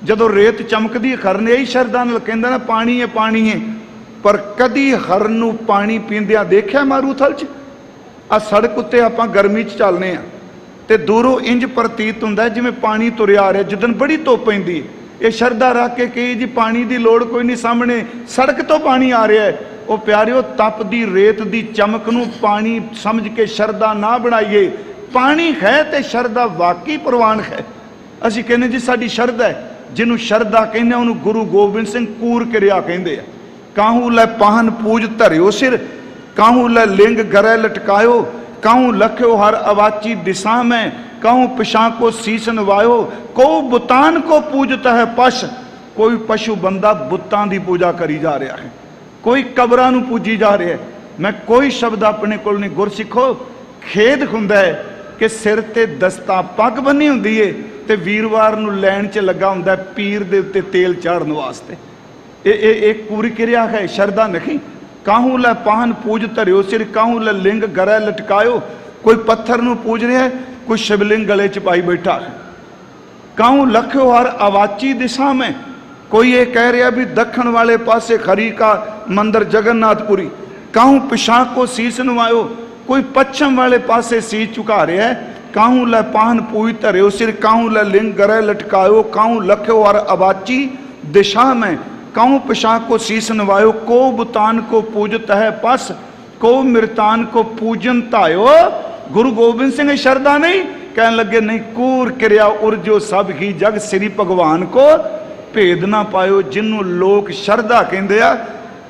ਜਦੋਂ ਰੇਤ ਚਮਕਦੀ, ਹਰਨ ਇਹੀ ਸ਼ਰਧਾ ਨਾਲ ਕਹਿੰਦਾ ਨਾ ਪਾਣੀ ਹੈ, ਪਾਣੀ ਹੈ। ਪਰ ਕਦੀ ਹਰਨ ਨੂੰ ਪਾਣੀ ਪੀਂਦਿਆਂ ਦੇਖਿਆ ਮਾਰੂਥਲ 'ਚ? ਆ ਸੜਕ ਉੱਤੇ ਆਪਾਂ ਗਰਮੀ 'ਚ ਚੱਲਦੇ ਹਾਂ ਤੇ ਦੂਰੋਂ ਇੰਜ ਪ੍ਰਤੀਤ ਹੁੰਦਾ ਜਿਵੇਂ ਪਾਣੀ ਤੁਰਿਆ ਆ ਰਿਹਾ। ਜਿੱਦਣ ਬੜੀ ਧੁੱਪ ਪੈਂਦੀ, ਇਹ ਸ਼ਰਧਾ ਰੱਖ ਕੇ ਕਹੀ ਜੀ ਪਾਣੀ ਦੀ ਲੋੜ ਕੋਈ ਨਹੀਂ, ਸਾਹਮਣੇ ਸੜਕ ਤੋਂ ਪਾਣੀ ਆ ਰਿਹਾ ਹੈ। ਉਹ ਪਿਆਰਿਓ, ਤਪਦੀ ਰੇਤ ਦੀ ਚਮਕ ਨੂੰ ਪਾਣੀ ਸਮਝ ਕੇ ਸ਼ਰਧਾ ਨਾ ਬਣਾਈਏ। ਪਾਣੀ ਹੈ ਤੇ ਸ਼ਰਧਾ ਵਾਕਈ ਪ੍ਰਵਾਨ ਹੈ। ਅਸੀਂ ਕਹਿੰਦੇ ਜੀ ਸਾਡੀ ਸ਼ਰਧਾ ਹੈ। ਜਿਹਨੂੰ ਸ਼ਰਧਾ ਕਹਿੰਦੇ ਉਹਨੂੰ ਗੁਰੂ ਗੋਬਿੰਦ ਸਿੰਘ ਕੂਰ ਕਿਰਿਆ ਕਹਿੰਦੇ ਆ। ਕਾਹੂ ਲੈ ਪਾਹਨ ਪੂਜ ਧਰਿਓ ਸਿਰ, ਕਾਹੂ ਲੈ ਲਿੰਗ ਗਰੇ ਲਟਕਾਇਓ, ਕਾਹੂ ਲਖਿਓ ਹਰ अवाची दिशा में, कहूँ पिछा को शीस नवायो, को बुतान को पूजता है पश। कोई पशु बंदा बुतां दी पूजा करी जा रहा है, कोई कबरां नूं पूजी जा रहा है। मैं कोई शब्द अपने कोल नहीं। गुरसिखो, खेद हुंदा है कि सिर ते दस्तां पग बन्नी हुंदी है ते वीरवार नूं लैण च लगा हुंदा है पीर दे उत्ते तेल चाढ़न वास्ते। एक पूरी क्रिया है, शरदा नहीं। काहू लै पाहन पूज धरियो सिर, काहू लै लिंग गरै लटकायो। कोई पत्थर नूं पूज रहा है, कोई शिवलिंग गले च पाई बैठा है। काहू लख्यो हर अवाची दिशा में, कोई ये कह रहा भी दक्षिण वाले पासे खरी का मंदिर जगन्नाथपुरी। काहू पिछा को शीस नवायो, कोई पश्चिम वाले पासे शीस झुका रहा है। काहू लै पाहन पूज धरियो सिर, काहू लै लिंग गरै लटकायो, काहू लख्यो हर अवाची दिशा में, काहू पिछा को शीस नवायो। को बुतान को पूजत है पस, को मृतान को पूजन तायो। गुरु गोबिंद सिंह शरदा नहीं कहने लगे, नहीं कूर क्रिया उर्जो सब ही जग श्री भगवान को भेद ना पायो। जिन्हों लोग शरदा कहते आ,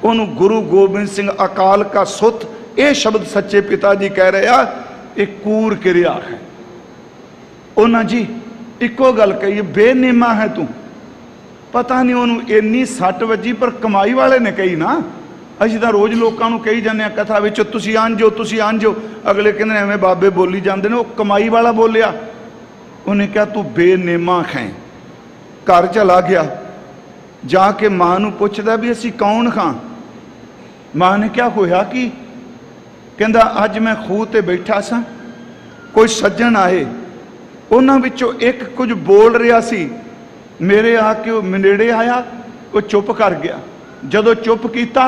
उन्होंने गुरु गोबिंद सिंह अकाल का सुत, ये शब्द सच्चे पिता जी कह रहे आ, एक कूर क्रिया है। उन्होंने जी इको गल कही, बेनिमा है तू। पता नहीं उन्होंने इन्नी सट वजी, पर कमाई वाले ने कही ना। असीं तां रोज़ लोगों को कही जाने कथा विच, तुसीं आंजो तुसीं आंजो। अगले कहते एवें बाबे बोली जाते हैं, वो कमाई वाला बोलिया। उन्हें कहा तू बेनेमा है। घर चला गया, जाके मां नूं पुछदा भी असीं कौन हाँ। मां ने क्या होया कि कहंदा अज मैं खूह ते बैठा सा, कोई सज्जन आए, उन्हां विचों एक कुछ बोल रहा सी। मेरे आके वो नेड़े आया, वो चुप कर गया। जदों चुप किया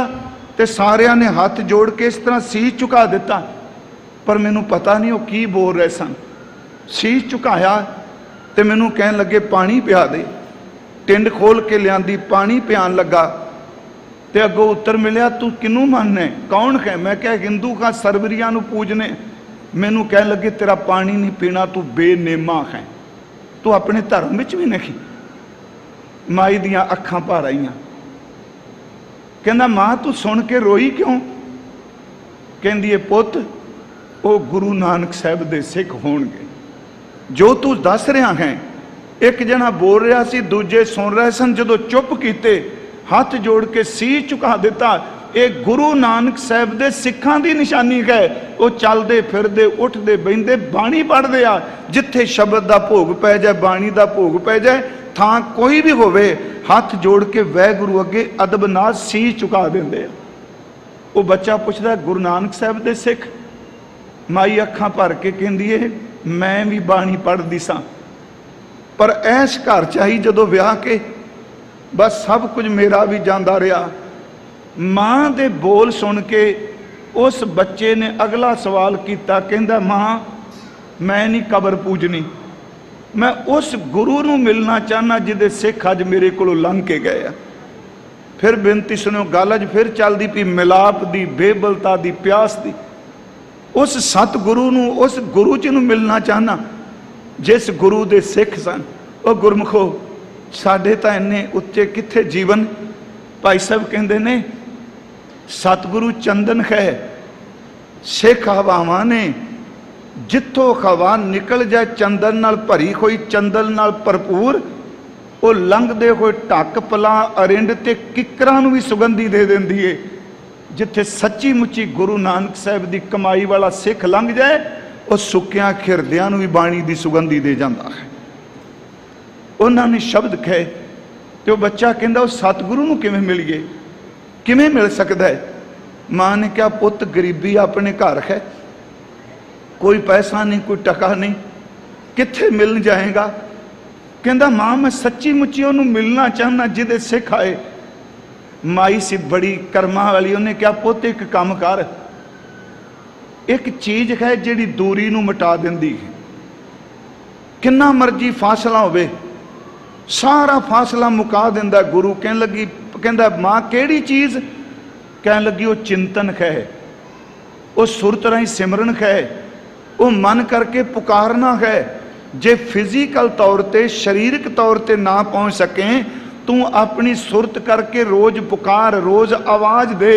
तो सारिया ने हाथ जोड़ के इस तरह सीस झुका दिता, पर मैनू पता नहीं वो की बोल रहे सन। सीस झुकाया तो मैनू कहन लगे पानी पिया दे। टिंड खोल के लियांदी, पानी पियान लगा तो अगों उत्तर मिलिया, तू किनू मनने, कौन है? मैं क्या हिंदू का सरवरिया नू पूजने। मैनू कहन लगे तेरा पानी नहीं पीना, तू बेनेमा है, तू अपने धर्म विच भी नहीं। माई दियां अखां भर आईयां। कहंदा मां तू सुन के रोई क्यों? कहंदी है पुत वो गुरु नानक साहब दे सिख होणगे, जो तू दस रहा है। एक जना बोल रहा सी, दूजे सुन रहे सन। जदों चुप कीते, हाथ जोड़ के सीस झुका दिता। ये गुरु नानक साहब दे सिखां दी निशानी है। वो चलदे फिरदे उठदे बहिंदे बाणी पढ़दे आ। जिथे शब्द दा भोग पै जाए, बाणी दा भोग पै जाए, थां कोई भी होवे, हाथ जोड़ के वैगुरु अगे अदब नाल सीस झुका देंदे। वो बच्चा पुछदा गुरु नानक साहब दे सिख? माई अखां भर के कहती है मैं भी बाणी पढ़ती सा, पर ऐस घर च आई जदों विआह के बस सब कुछ मेरा भी जाता रहा। मां दे बोल सुन के उस बच्चे ने अगला सवाल किया, कहता मां मैं नहीं कबर पूजनी, मैं उस गुरु नूं मिलना चाहना जिहदे सिख अज मेरे कोलों लंघ के गए आ। फिर बेनती सुनो, गल अज फिर चलदी पई मिलाप दी, बेबलता दी, प्यास दी। उस सतगुरु नूं, उस गुरु जी नूं मिलना चाहना जिस गुरु दे सिख सन। वो गुरमुखो साडे तां इन्ने उत्ते कित्थे जीवन। भाई साहब कहंदे ने सतगुरु चंदन है, सिख हवावां ने, जिथों हवा निकल जाए चंदन नाल भरी होई, चंदन नाल भरपूर, वो लंघदे होए ढक पला अरिंड ते किकरां नूं भी सुगंधी दे दिंदी है। जिथे सच्ची मुच्ची गुरु नानक साहब की कमाई वाला सिख लंघ जाए, वो सुक्कियां खिरदियां नूं भी बाणी की सुगंधी दे जाता है। उन्होंने शब्द कहे तो बच्चा कहता वो सतगुरु नूं किवें मिलीए, किवें मिल सकता है। मां ने कहा पुत गरीबी अपने घर है, कोई पैसा नहीं, कोई टका नहीं, कित्थे मिलन जाएगा। कहता मां मैं सच्ची मुच्ची उन्होंने मिलना चाहना जिहदे सिख आए। माई सी बड़ी कर्मा वाली, उन्हें क्या पुत एक काम कर, एक चीज है जिहड़ी दूरी नूं मिटा दिंदी है। किन्ना मर्जी फासला होवे, सारा फासला मुका दिंदा गुरु। कहन लगी, कहंदा मां केड़ी चीज? कहन लगी वो चिंतन है, वो सुरत राही सिमरन है, वो मन करके पुकारना है। जे फिजिकल तौर पर शरीरक तौर पर ना पहुँच सकें, तू अपनी सुरत करके रोज पुकार, रोज आवाज दे,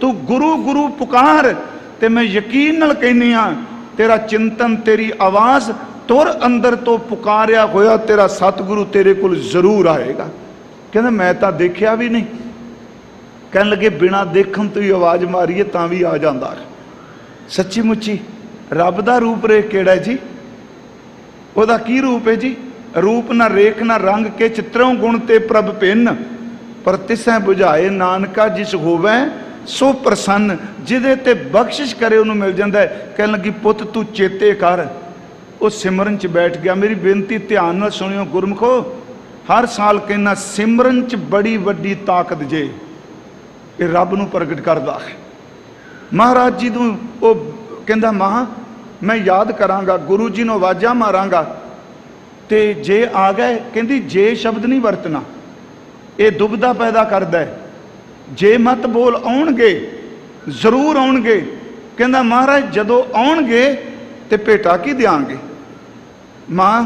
तू गुरु गुरु पुकार, ते मैं यकीन नाल कहनी हाँ तेरा चिंतन, तेरी आवाज तुर अंदर तो पुकारिया होया तेरा सतगुरु तेरे को जरूर आएगा। कहना मैं तो देखा भी नहीं। कह लगे बिना देखन तो ही आवाज मारीए तां भी आ जाता। सच्ची मुच्ची रब दा रूप रेख केड़ा है जी? ओदा की रूप है जी? रूप ना रेख ना रंग के चित्रों गुण ते प्रभ भिन्न, पर तिसै बुझाए नानका जिस होवै सो प्रसन्न। जिदे ते बख्शिश करे उन्होंने मिल जाता है। कहने लगी पुत तू चेते कर। वो सिमरन च बैठ गया। मेरी बेनती ध्यान नाल सुनियो गुरमुखो, हर साल कहना सिमरन च बड़ी वड्डी ताकत जे, ये रब नूं प्रगट करदा है। महाराज जी नूं वो कहंदा मां मैं याद करांगा, गुरु जी नूं आवाज़ां मारांगा, ते जे आ गए, कहंदी जे शब्द नहीं वरतना, ये दुबदा पैदा करदा है। जे मत बोल, आउणगे जरूर आउणगे। कहंदा महाराज जदों आउणगे ते भेटा की देंगे? मां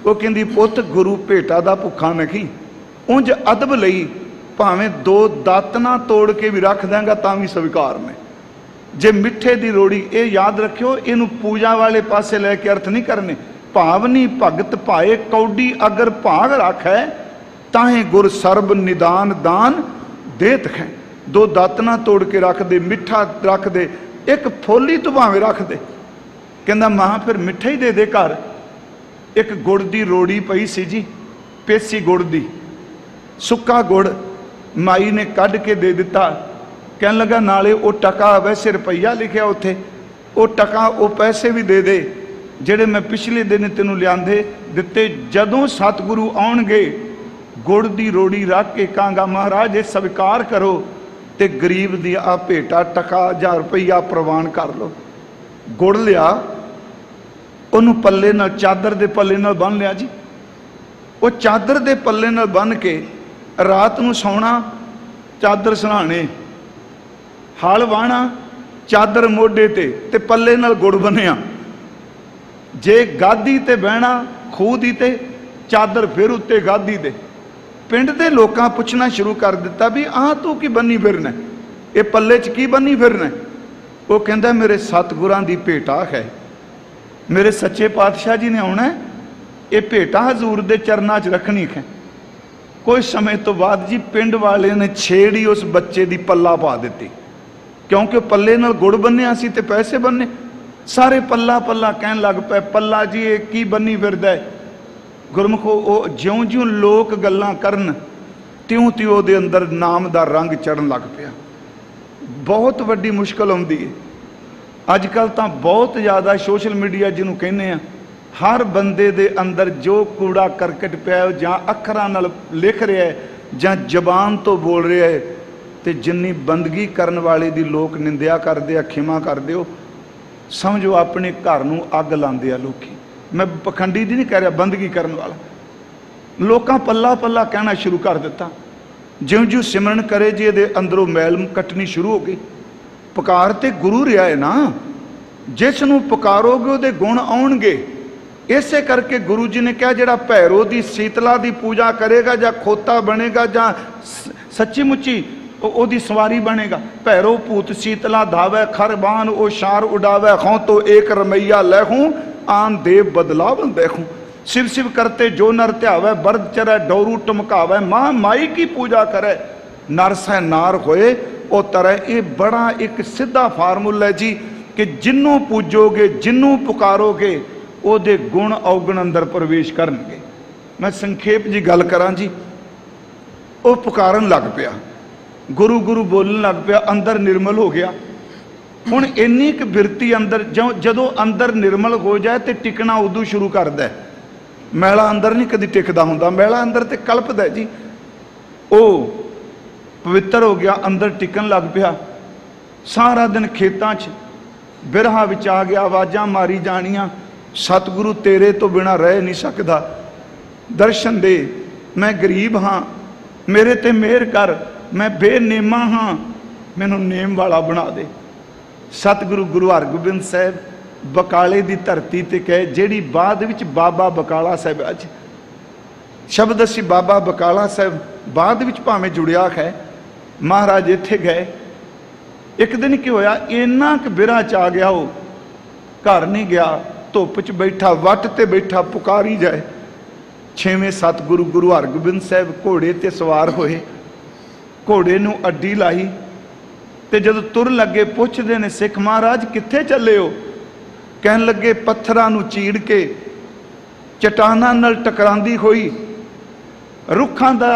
वो कहंदी पुत गुरु भेटा दा भुखा नहीं, उंज अदब लई भावें दो दातना तोड़ के भी रख देंगा तां भी स्वीकार ने। जे मिठे दी रोड़ी, ये याद रखियो, इनू पूजा वाले पासे लैके अर्थ नहीं करने। भावनी भगत पाए कौडी अगर भाग रखै, ताहे गुर सर्ब निदान दान देत है। दो दातना तोड़ के रख दे, मिठा रख दे, एक फोली तो भावें रख दे। कहंदा मां फिर मिठा ही दे दे घर। एक गुड़ दी रोड़ी पई सी जी, पेसी गुड़ दी, सुक्का गुड़ माई ने कढ़ के दे दिता। कहन लगा नाले वो टका, वैसे रुपया लिखा उत्थे, वो टका वो पैसे भी दे दे ਜਿਹੜੇ मैं पिछले दिन तेनों लियांदे दिते। जदों सतगुरु आउणगे गुड़ दी रोड़ी रख के कहांगा महाराज ये स्वीकार करो, ते गरीब दी आ भेटा टका ਜਾਂ रुपया प्रवान कर लो। गुड़ लिया, उन्होंने पल्ले नाल, चादर दे पल्ले नाल बन लिया जी। वो चादर दे पल्ले नाल बन के रात नूं सौना, चादर सराणे, हल वाहना, चादर मोढे ते पल्ले नाल गुड़ बनिया। जे गादी ते बहना खूह दी ते चादर फिर उत्ते गादी दे। पिंड दे लोकां पुछना शुरू कर दिता भी आ तू की बनी फिरना, ये पल्ले च की बनी फिरना? वो कहंदा मेरे सतगुरां दी भेटा है, मेरे सच्चे पातशाह जी ने आना है, ये भेटा हजूर दे चरनां च रखनी है। कुछ समय तो बाद जी पिंड वाले ने छेड़ी उस बच्चे दी पल्ला पा दी, क्योंकि पल्ले नाल गुड़ बन्निया सी ते पैसे बन्ने। सारे पल्ला पल्ला कहन लग पे, पल्ला जी ये की बनी फिरदा है? गुरमुखो वो ज्यों ज्यों लोग गल्लां करन त्यों त्यों दे अंदर नाम दा रंग चढ़न लग पिया। बहुत वड्डी मुश्किल आउंदी है। अजकल तो बहुत ज़्यादा सोशल मीडिया जिन्हों कहने हैं, हर बंदे दे अंदर जो कूड़ा करकट पिया जां अखरां नाल लिख रहा है जां जबान तो बोल रहा है, तो जिन्नी बंदगी करने वाले दी लोग निंदिया करते आ, खिमा कर दिओ, समझो अपने घर नूं अग लाते आ लोग। मैं पखंडी दी नहीं कह रहा, बंदगी करने वाला लोकां पल्ला पल्ला कहना शुरू कर दिता। ज्यों ज्यों सिमरन करे जी ये अंदरों मैल कटनी शुरू हो गई। पुकार तो गुरु रहा है ना, जिसनों पुकारोगे उहदे गुण आउणगे। इसे करके गुरु जी ने कहा जिहड़ा भैरो दी शीतला दी पूजा करेगा जां खोता बनेगा जां सच्ची मुच्ची ओदी सवारी बनेगा। भैरो भूत शीतला धावै खरबान ओ शार उड़ावै, हों तो एक रमैया लहूं आन देव बदलाव देखूं। शिव शिव करते जो नर ध्यावै, बरद चरै डोरू टमकावै, माँ माई की पूजा करे नर सै नार होए ओ तरह। ये बड़ा एक सीधा फार्मूला है जी कि जिन्हों पूजोगे जिन्हों पुकारोगे ओदे गुण अवगुण अंदर प्रवेश करनगे। मैं संखेप जी गल करा जी, वो पुकारन लग पिया, गुरु गुरु बोलन लग पिया, अंदर निर्मल हो गया। हुण इन्नी क बिरती अंदर जदों अंदर निर्मल हो जाए तो टिकना उदों शुरू करदा है। मैला अंदर नहीं कदी टिकदा हुंदा, मैला अंदर तो कल्पदा जी। वो पवित्र हो गया, अंदर टिकन लग पिया। सारा दिन खेतां च बिरहा विच आ गया, आवाज़ां मारी जानियां, सतगुरु तेरे तो बिना रह नहीं सकदा, दर्शन दे, मैं गरीब हाँ, मेरे ते मेहर कर, मैं बेनेमा हाँ, मैनू नेम वाला बना दे। सतगुरु गुरु हरगोबिंद साहब बकाले की धरती ते कहे, जिहड़ी बाद विच बाबा बकाला साहब, अज शब्द असी बाबा बकाला साहब बाद विच भावें जुड़िया है। महाराज इत्थे गए, एक दिन की होया, इन्ना क बिरहा च आ गया, वो घर नहीं गया, धुप च बैठा, वट ते बैठा, पुकारी जाए। छेवें सतगुरु गुरु हरगोबिंद साहब घोड़े ते सवार होए, घोड़े नूं अड्डी लाई ते जदों तुर लगे पुछदे ने सिख महाराज कित्थे चले हो? कहन लगे पत्थरां नूं चीड़ के, चट्टानां नाल टकरांदी होई, रुखां दा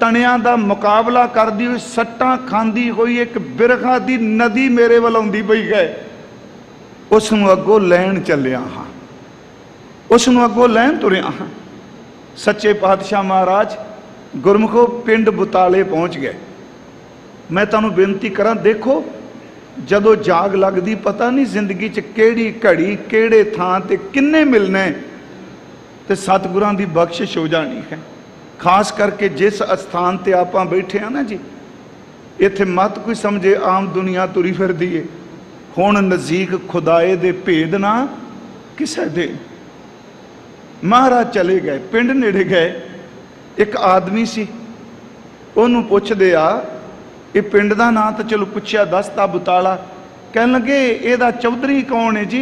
तणियां दा मुकाबला करदी हुई, सट्टां खांदी हुई एक बिरखा दी नदी मेरे वल आउंदी पई है। उस नूं अगों लैण चलिया हाँ, उस नूं अगों लैण तुरिया हाँ। सच्चे पातशाह महाराज गुरमुखो पिंड बुताले पहुँच गए। मैं तुहानूं बेनती करा, देखो जदों जाग लगदी पता नहीं जिंदगी च किहड़ी घड़ी किहड़े थां ते किन्ने मिलने, ते सतगुरां दी बख्शिश हो जानी है। खास करके जिस अस्थान ते आपां बैठे हैं ना जी, इत्थे मत कोई समझे आम दुनिया तुरी फिरदी है। हुण नज़दीक खुदाए दे भेद ना किसे दे। महाराज चले गए, पिंड नेड़े गए, एक आदमी सी, उन्होंने पुछदे आ ये पिंड का नाम तो चलो पुछया, दसता बुताला। कहन लगे एदा चौधरी कौन है जी?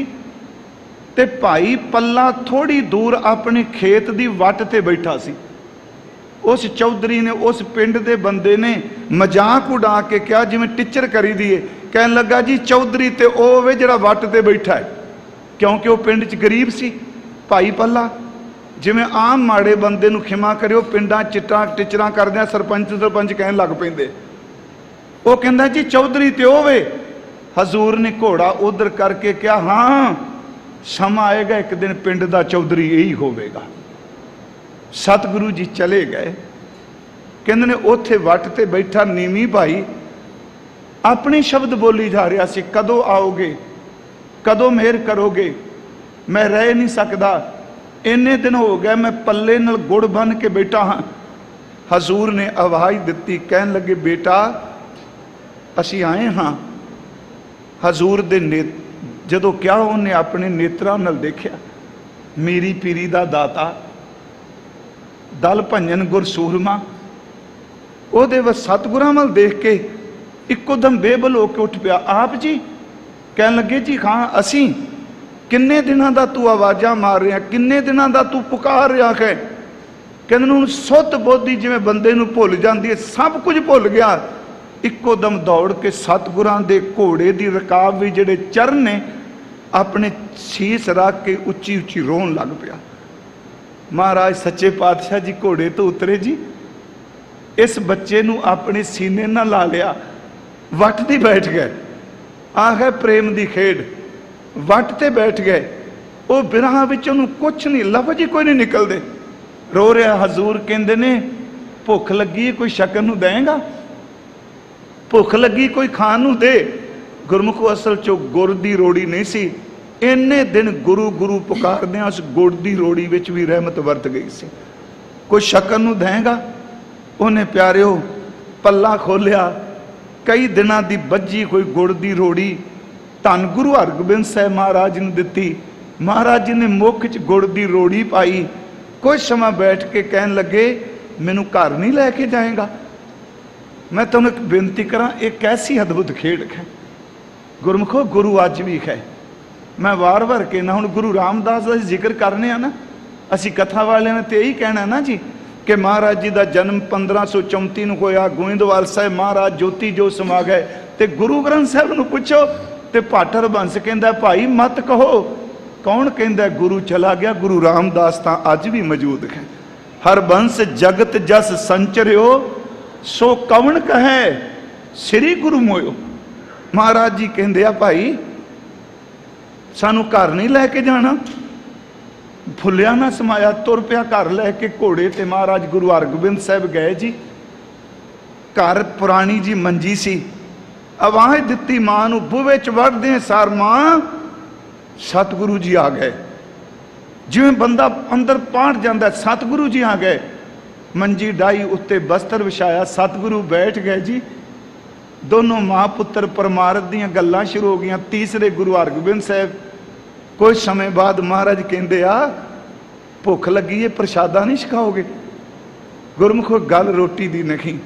ते भाई पल्ला थोड़ी दूर अपने खेत की वट ते बैठा सी। उस चौधरी ने, उस पिंड के बंदे ने मजाक उड़ा के कहा जिवें टिचर करी दी है। कहन लगा जी चौधरी तो वह वे जिहड़ा वट ते बैठा है, क्योंकि वह पिंड च गरीब सी। भाई पल्ला जिवें आम माड़े बंदे नूं खिमा करियो पिंडां चिट्टां टिचरां करदिआं सरपंच कहण लग पैंदे। वो कहंदा जी चौधरी तो वह वे। हजूर ने घोड़ा उधर करके कहा हाँ समा आएगा एक दिन पिंड का चौधरी यही होवेगा। सतगुरु जी चले गए, कहंदे ने उत्थे वट ते बैठा नीवी भाई अपने शब्द बोली जा रहा सी, कदों आओगे, कदों मेहर करोगे, मैं रह नहीं सकता, इन्ने दिन हो गए मैं पल्ले नाल गुड़ बन के बैठा हाँ। हजूर ने आवाज़ दी, कहन लगे बेटा असी आए हाँ। हजूर दे जदों क्या उन्हें अपने नेत्रां नाल देखिया, मेरी पीरी दा दाता दल भंजन गुर सूरमा, उहदे व सतगुरां वल देख के इक्को दम बेबल होके उठ पिया। आप जी कहन लगे जी हाँ असी, किन्ने दिनां दा तू आवाज़ां मार रहा, किन्ने दिनां दा तू पुकार रहा है। कहंदे हुण सुत बोधी जिवें बंदे नूं भुल जांदी है, सब कुछ भुल गया। इक्को दम दौड़ के सतगुरां दे घोड़े की रकाब भी जिहड़े चरण ने अपने शीस रख के उच्ची उच्ची रोन लग पिया। महाराज सच्चे पातशाह जी घोड़े तो उतरे जी, इस बच्चे नूं अपने सीने ना ला लिया, वट दी बैठ गए। आह है प्रेम की खेड। वट ते बैठ गए। वो बिरहा विच उन्होंने कुछ नहीं, लफ्ज ही कोई नहीं निकलते। रो रहा। हजूर कहते ने भुख लगी कोई शकन नूं देगा, भुख लगी कोई खान नूं दे। गुरमुखो असल चो गुर दी रोड़ी नहीं सी। इन्ने दिन गुरु गुरु पुकारदे उस गुड़ दी रोड़ी विच भी रहमत वरत गई सी। कोई शकन नूं देगा। उन्हें प्यारिओ पल्ला खोलिया, कई दिनां दी बज्जी कोई गुड़ दी रोड़ी धन गुरु हरगोबिंद साहिब महाराज ने दिती। महाराज जी ने मुख च गुड़ दी रोड़ी पाई। कुछ समय बैठ के कहन लगे मैनू घर नहीं लैके जाएगा। मैं तुहानूं एक बेनती करा, एक ऐसी अद्भुत खेड है गुरमुखो, गुरु अज भी है। मैं वार वार कहना, हुण गुरु रामदास का जिक्र करने ना, असी कथा वाले ने तो यही कहना ना जी कि महाराज जी का जन्म 1534 नूं होया। गोइंदवाल साहिब महाराज ज्योति जो समा गए। तो गुरु ग्रंथ साहिब नूं पुछो तो पाठर बंस कहता भाई मत कहो। कौन कहता गुरु चला गया? गुरु रामदास तो अज भी मौजूद है। हर बंस जगत जस संचरियो सो कवन कहे श्री गुरु मोयो। महाराज जी कहते आ भाई सानू घर नहीं लैके जाना, फुलिया ना समाया, तुर पिया घर लैके घोड़े ते। महाराज गुरु हरगोबिंद साहिब गए जी। घर पुरानी जी मंजी सी। आवाज दिती मां नूं, बूहे च वड़दे सार मां सतगुरु जी आ गए। जिवें बंदा अंदर पाठ जाता, सतगुरु जी आ गए। मंजी डाई उत्ते बस्तर विछाया, सतगुरु बैठ गए जी। दोनों मां पुत्र परमारथ दीयां गल्लां शुरू हो गई। तीसरे गुरु हरगोबिंद साहिब कुछ समय बाद महाराज कहते आ भुख लगी है प्रशादा नहीं छकाओगे? गुरमुखो गल रोटी दी नहीं,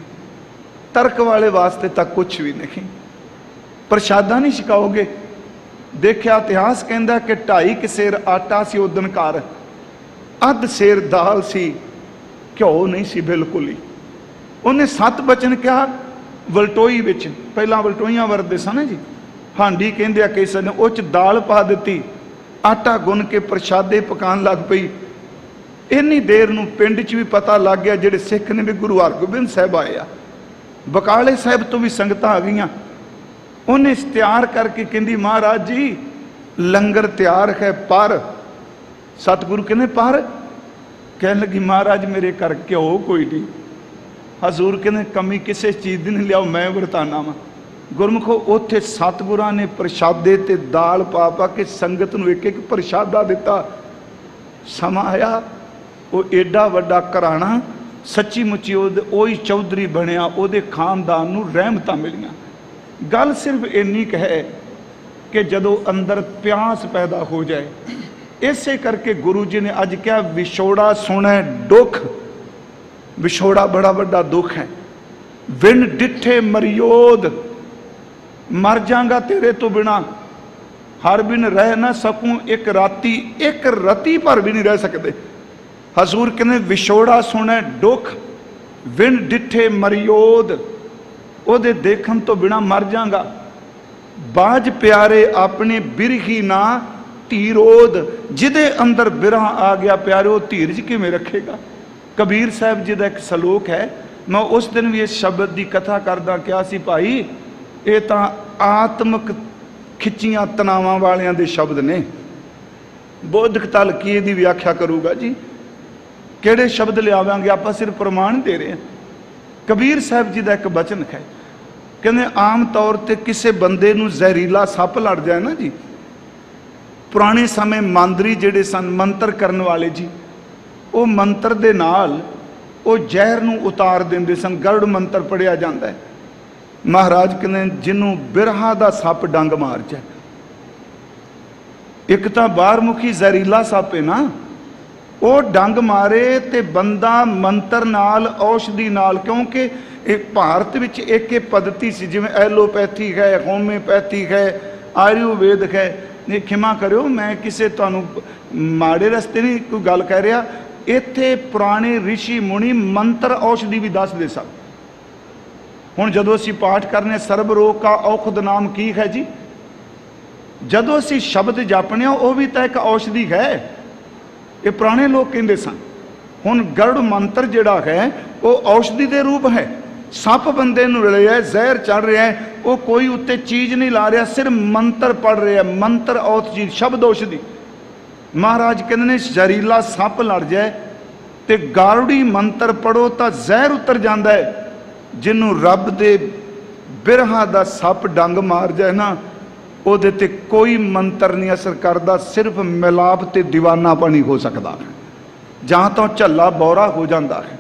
तर्क वाले वास्ते तक कुछ भी नहीं। प्रशादा नहीं छकाओगे? देखिया इतिहास कहता कि 2.5 सेर आटा सी उदन घर, अध सेर दाल सी, घ्यो नहीं सी बिल्कुल ही। उन्हें 7 बचन कहा वलटोई विच, पहला वलटोइयां वरतदे सन जी, हांडी कहंदे आ किस ने, उच दाल पा दी, आटा गुन के प्रशादे पकान लग पई। इन्नी देर नूं पिंड च भी पता लग गया जिहड़े सिख ने भी गुरु हरगोबिंद साहिब आए आ। बकाले साहिब तो भी संगतां आ गईयां। उन्हें तैयार करके कहती महाराज जी लंगर तैयार है पर। सतगुरु कहने पर? कह लगी महाराज मेरे घर घ्यो कोई नहीं। हजूर कहने कमी किसी चीज़ की नहीं लियाओ, मैं वरताना वा। गुरमुखो उत्थे सतगुरां ने प्रशादे ते दाल पा पा के संगत नूं एक एक प्रशादा दिता। समा आया वो एडा वड्डा घराना सच्ची मुच्ची ओही चौधरी बनिया, उहदे खानदान नूं रहमतां मिलियां। गल सिर्फ इन्नी क है कि जदों अंदर प्यास पैदा हो जाए, इसे करके गुरु जी ने अज क्या विछोड़ा सुने दुख। विछोड़ा बड़ा वड्डा दुख है। विन डिठे मरियोद, मर जाऊंगा तेरे तो बिना, हर बिन रह ना सकूं एक रती पर भी नहीं रह सकते। हजूर कहने विछोड़ा सुने दुख, विन डिठे मरियोद, ओदे देखन तो बिना मर जाऊंगा। बाज प्यारे अपने बिरही ना धीरोद, जिदे अंदर बिरहा आ गया प्यारे वो धीरज किवें रखेगा। कबीर साहब जी का एक सलोक है, मैं उस दिन भी इस शब्द की कथा करदा क्या सी भाई, ये तो आत्मक खिच्चियां तनावां वालियां दे शब्द ने। बोधक तल की इहदी व्याख्या करूगा जी, किहड़े शब्द लियावांगे, आपां सिर्फ प्रमाण दे रहे हैं। कबीर साहब जी का एक बचन है, कहते आम तौर पर किसी बंदे नूं जहरीला सप लड़ जाए ना जी, पुराने समय मांदरी जिहड़े सन मंत्र करने वाले जी, वो मंत्र दे नाल वो जहर नूं उतार देंदे सन। गरुड़ मंत्र पढ़िया जाता है। महाराज कहते जिन्हों बिरहा दा सप डंग मार जाए, एक तो बाहरमुखी जहरीला सप है ना, वो डंग मारे तो बंदा मंत्र नाल औषधि नाल, क्योंकि भारत विच एक पद्धति सी, जिवें एलोपैथी है, होम्योपैथी है, आयुर्वेद है। नहीं खिमा करो मैं किसी तुहानूं माड़े रस्ते नहीं कोई गल कह रहा, इत्थे पुराने ऋषि मुनि मंत्र औषधि भी दसदे सन। हुण जदों असीं पाठ करने सर्ब रोग का औखद नाम की है जी, जदों असीं शब्द जापने वो भी तो एक औषधि है, ये पुराने लोग कहते सन। हुण गरुड़ मंत्र जिहड़ा है वो औषधि के रूप है। सप बंदे नूं रलिया, जहर चढ़ रहा है, वो कोई उत्ते चीज़ नहीं ला रहा, सिर्फ मंत्र पढ़ रहा है, मंत्र औत जी शब्द औषधि। महाराज कहते ने जहरीला सप लड़ जाए तो गारुड़ी मंत्र पढ़ो तो जहर उतर जाता है। जिन्हों रब दे बिरहा दा सप डंग मार जाए ना, ਉਹਦੇ ਤੇ कोई मंत्र नहीं असर करता, सिर्फ मिलाप ते दीवानापन ही हो सकता है, जहाँ तो झल्ला बौरा हो जाता है।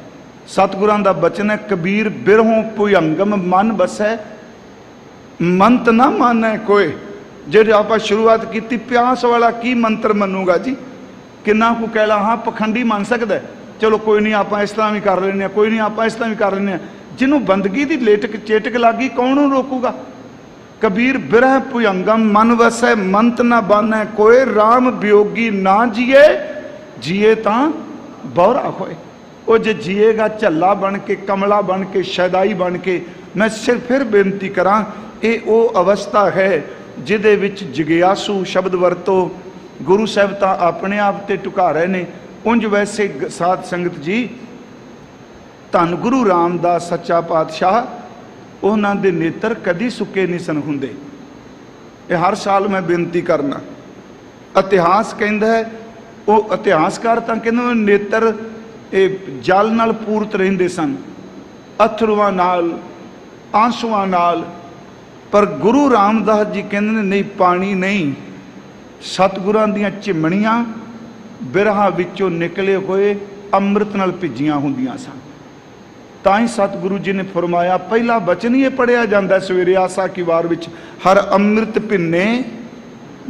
सतगुरां दा बचन है, कबीर बिरहों भुजंगम मन बसै, मंत ना मानै कोई। जे आप शुरुआत की प्यास वाला की मंत्र मनूगा जी, किन्ना को कहला हाँ पखंडी मन सकता है, चलो कोई नहीं आप इस तरह भी कर लें, कोई नहीं आप इस तरह भी कर लें। जिन्हों बंदगी की लेटक चेटक लगी कौन रोकूगा। कबीर बिरह भुजंगम मन वसै, मंत ना बानै कोई, राम वियोगी ना जिए, जिए ता बौरा होए। वो जे जिएगा झल्ला बन के, कमला बन के, शैदाई बन के। मैं सिर्फ फिर बेनती करा, ये वो अवस्था है जिहदे विच जिग्यासू शब्द वरतो। गुरु साहब तो अपने आप ते टुका रहे ने। उंज वैसे साध संगत जी, धन गुरु रामदास सच्चा पातशाह, उन्होंने दे नेत्र कदी सुके नहीं सन हुंदे। ये हर साल मैं बेनती करना। इतिहास कहता है, वो इतिहासकार तो कहते नेत्र जल नाल पूरत रहिंदे सन, अथरुआं नाल, आंसुआं नाल। पर गुरु रामदास जी कहते नहीं, पानी नहीं, सतगुरां दियां चिमणियां बिरहा विचों निकले हुए अमृत नाल भिजियां हुंदियां सन। ताई सतगुरु जी ने फरमाया, पहला बचन ही पढ़िया जाता सवेरे आसा की वार विच, हर अमृत भिन्ने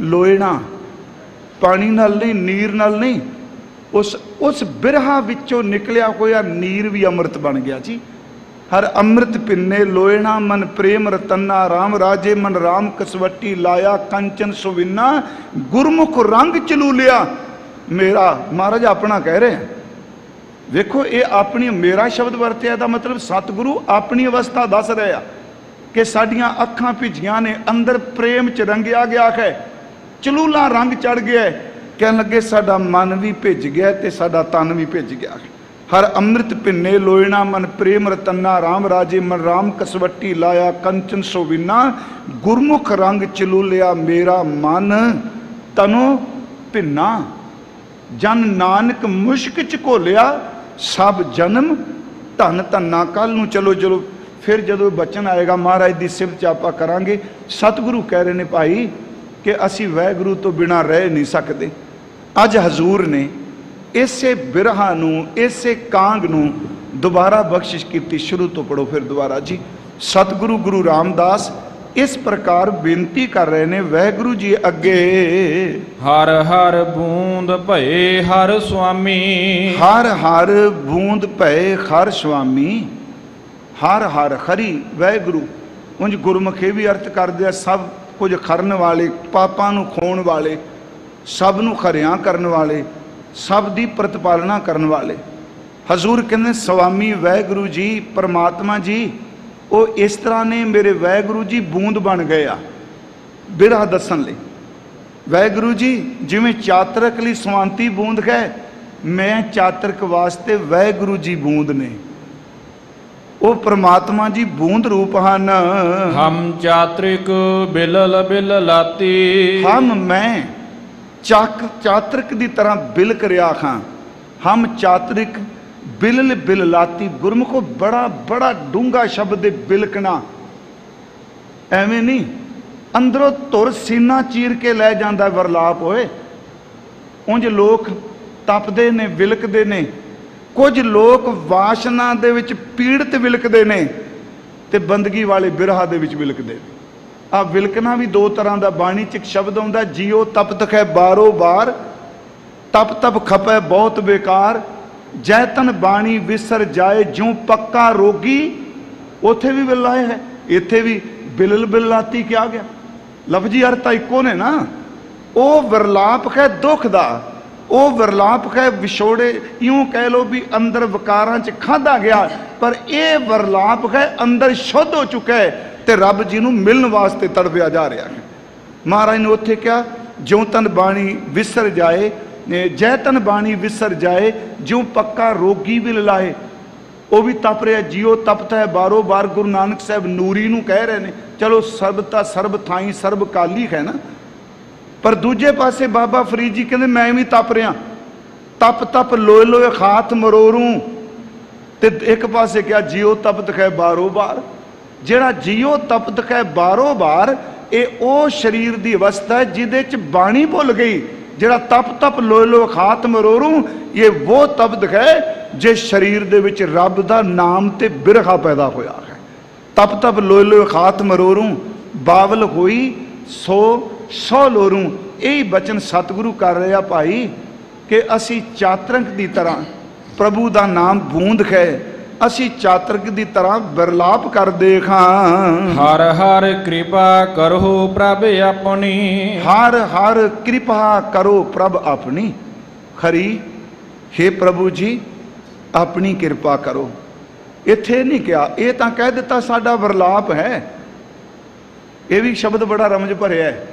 लोएना, पानी नाल नहीं, नीर नाल नहीं। उस बिरहा विचों निकलिया होया नीर भी अमृत बन गया जी। हर अमृत भिन्ने लोएना, मन प्रेम रतन्ना, राम राजे मन राम कसवटी लाया, कंचन सुविन्ना, गुरमुख रंग चलू लिया मेरा। महाराज अपना कह रहे हैं, देखो ये अपनी मेरा शब्द वरत्या का मतलब सतगुरु अपनी अवस्था दस रहे हैं कि साडियां अखां भिजियां ने, अंदर प्रेम च रंगिया गया है, चलूला रंग चढ़ गया है। कहने लगे साडा मन भी भिज गया ते साडा तन भी भिज गया। हर अमृत भिन्ने लोयना, मन प्रेम रतन्ना, राम राजे मन राम कसवटी लाया, कंचन सोविना, गुरमुख रंग चलूलिया मेरा मन तनो भिन्ना। जन नानक मुश्क च घोलिया, सब जन्म धन धन्ना। कल नूं चलो चलो फिर जो बचन आएगा महाराज की सिफत आप करांगे। सतगुरु कह रहे हैं भाई कि असी वाहगुरू तो बिना रह नहीं सकते। अज हजूर ने इसे बिरहा नूं, इसे कांग नूं दोबारा बख्शिश की। शुरू तो पढ़ो फिर दोबारा जी। सतगुरु गुरु रामदास इस प्रकार बेनती कर रहे ने वाहगुरू जी अगे, हर हर बूंद भये हर स्वामी, हर हर बूंद भये हर स्वामी। हर हर खरी वाहगुरू उंज गुरमुखे भी अर्थ कर दिया, सब कुछ खरन वाले, पापां नूं खोण वाले, सब नूं खरियां करन वाले, सब दी प्रतिपालना करन वाले। हजूर कहते स्वामी वाहगुरू जी परमात्मा जी, वो इस तरह ने मेरे वाहगुरू जी बूंद बन गए आ बिरहा दसन लई। वाहगुरू जी जिवें चातरक लई स्वांति बूंद है, मैं चातरक वास्ते वाहगुरू जी बूंद ने। वो परमात्मा जी बूंद रूप हन। हम चातरिक बिलल बिल लाती, हम मैं चातरक की तरह बिलक रहा हाँ। हम चातरिक बिल बिल लाती। गुरमुखो बड़ा बड़ा डूंगा शब्द बिलकना, एवें नहीं अंदरों तुर सीना चीर के लै जाता वरलाप होए। उंज लोग तपदे ने, विलकदे ने। कुछ लोग वासना दे विच पीड़ित विलकदे ने ते बंदगी वाले बिरहा दे विच विलकदे। आ विलकना भी दो तरह का बाणी च एक शब्द आउंदा, जियो तप तखै बारो बार, तप तप खपै बहुत बेकार, जैतन बाणी विसर जाए ज्यों पक्का रोगी। उथे भी बिलाए है, इथे भी बिलल बिलाती क्या गया। लफजी अर्थ इको ने ना। वो विरलाप है दुख दा, वो विरलाप है विछोड़े, यूं कह लो भी अंदर विकारां च खाधा गया, पर यह विरलाप है अंदर शुद्ध हो चुका है ते रब जी नूं मिलण वास्ते तड़फिया जा रहा है। महाराज ने उत्थे क्या, ज्यों तन बाणी विसर जाए, जैतन बाणी विसर जाए ज्यों पक्का रोगी भी लाए। ਉਹ ਵੀ ਤਪ ਰਿਹਾ। ਜਿਉ ਤਪਤ ਹੈ ਬਾਰੋ ਬਾਰ, ਗੁਰੂ ਨਾਨਕ ਸਾਹਿਬ ਨੂਰੀ ਨੂੰ ਕਹਿ ਰਹੇ ਨੇ। ਚਲੋ ਸਰਬ ਤਾਂ ਸਰਬ ਥਾਈ ਸਰਬ ਕਾਲੀ ਹੈ ਨਾ, ਪਰ ਦੂਜੇ ਪਾਸੇ ਬਾਬਾ ਫਰੀਦ ਜੀ ਕਹਿੰਦੇ ਮੈਂ ਵੀ ਤਪ ਰਿਹਾ। ਤਪ ਤਪ ਲੋਏ ਲੋਏ ਖਾਤ ਮਰੋਰੂ, ਤੇ ਇੱਕ ਪਾਸੇ ਕਿਹਾ ਜਿਉ ਤਪਤ ਹੈ ਬਾਰੋ ਬਾਰ। ਜਿਹੜਾ ਜਿਉ ਤਪਤ ਹੈ ਬਾਰੋ ਬਾਰ, ਇਹ ਉਹ ਸਰੀਰ ਦੀ ਅਵਸਥਾ ਹੈ ਜਿਹਦੇ ਚ ਬਾਣੀ ਭੁੱਲ ਗਈ। ਜਿਹੜਾ ਤਪ ਤਪ ਲੋਏ ਲੋਏ ਖਾਤ ਮਰੋਰੂ, ਇਹ ਉਹ ਤਪਤ ਹੈ ਜਿਸ ਸਰੀਰ ਦੇ ਵਿੱਚ ਰੱਬ ਦਾ ਨਾਮ ਤੇ ਬਿਰਹਾ ਪੈਦਾ ਹੋਇਆ ਹੈ। ਤਪ ਤਪ ਲੋਏ ਲੋਏ ਖਾਤ ਮਰੋਰੂ, ਬਾਵਲ ਹੋਈ ਸੋ ਲੋਰੂ। ਇਹ ਬਚਨ ਸਤਿਗੁਰੂ ਕਰ ਰਿਹਾ ਭਾਈ ਕਿ ਅਸੀਂ ਚਾਤਰਕ ਦੀ ਤਰ੍ਹਾਂ ਪ੍ਰਭੂ ਦਾ ਨਾਮ ਬੂੰਦ ਹੈ, ਅਸੀਂ ਚਾਤਰਕ ਦੀ ਤਰ੍ਹਾਂ ਬਿਰਲਾਪ ਕਰਦੇ ਖਾਂ। ਹਰ ਹਰ ਕਿਰਪਾ ਕਰੋ ਪ੍ਰਭ ਆਪਣੀ, ਹਰ ਹਰ ਕਿਰਪਾ ਕਰੋ ਪ੍ਰਭ ਆਪਣੀ। ਖਰੀ हे ਪ੍ਰਭੂ ਜੀ ਆਪਣੀ ਕਿਰਪਾ ਕਰੋ। ਇੱਥੇ ਨਹੀਂ ਕਿਹਾ, ਇਹ ਤਾਂ ਕਹਿ ਦਿੱਤਾ ਸਾਡਾ ਵਿਰਲਾਪ ਹੈ। ਇਹ ਵੀ ਸ਼ਬਦ ਬੜਾ ਰਮਜ ਭਰਿਆ ਹੈ।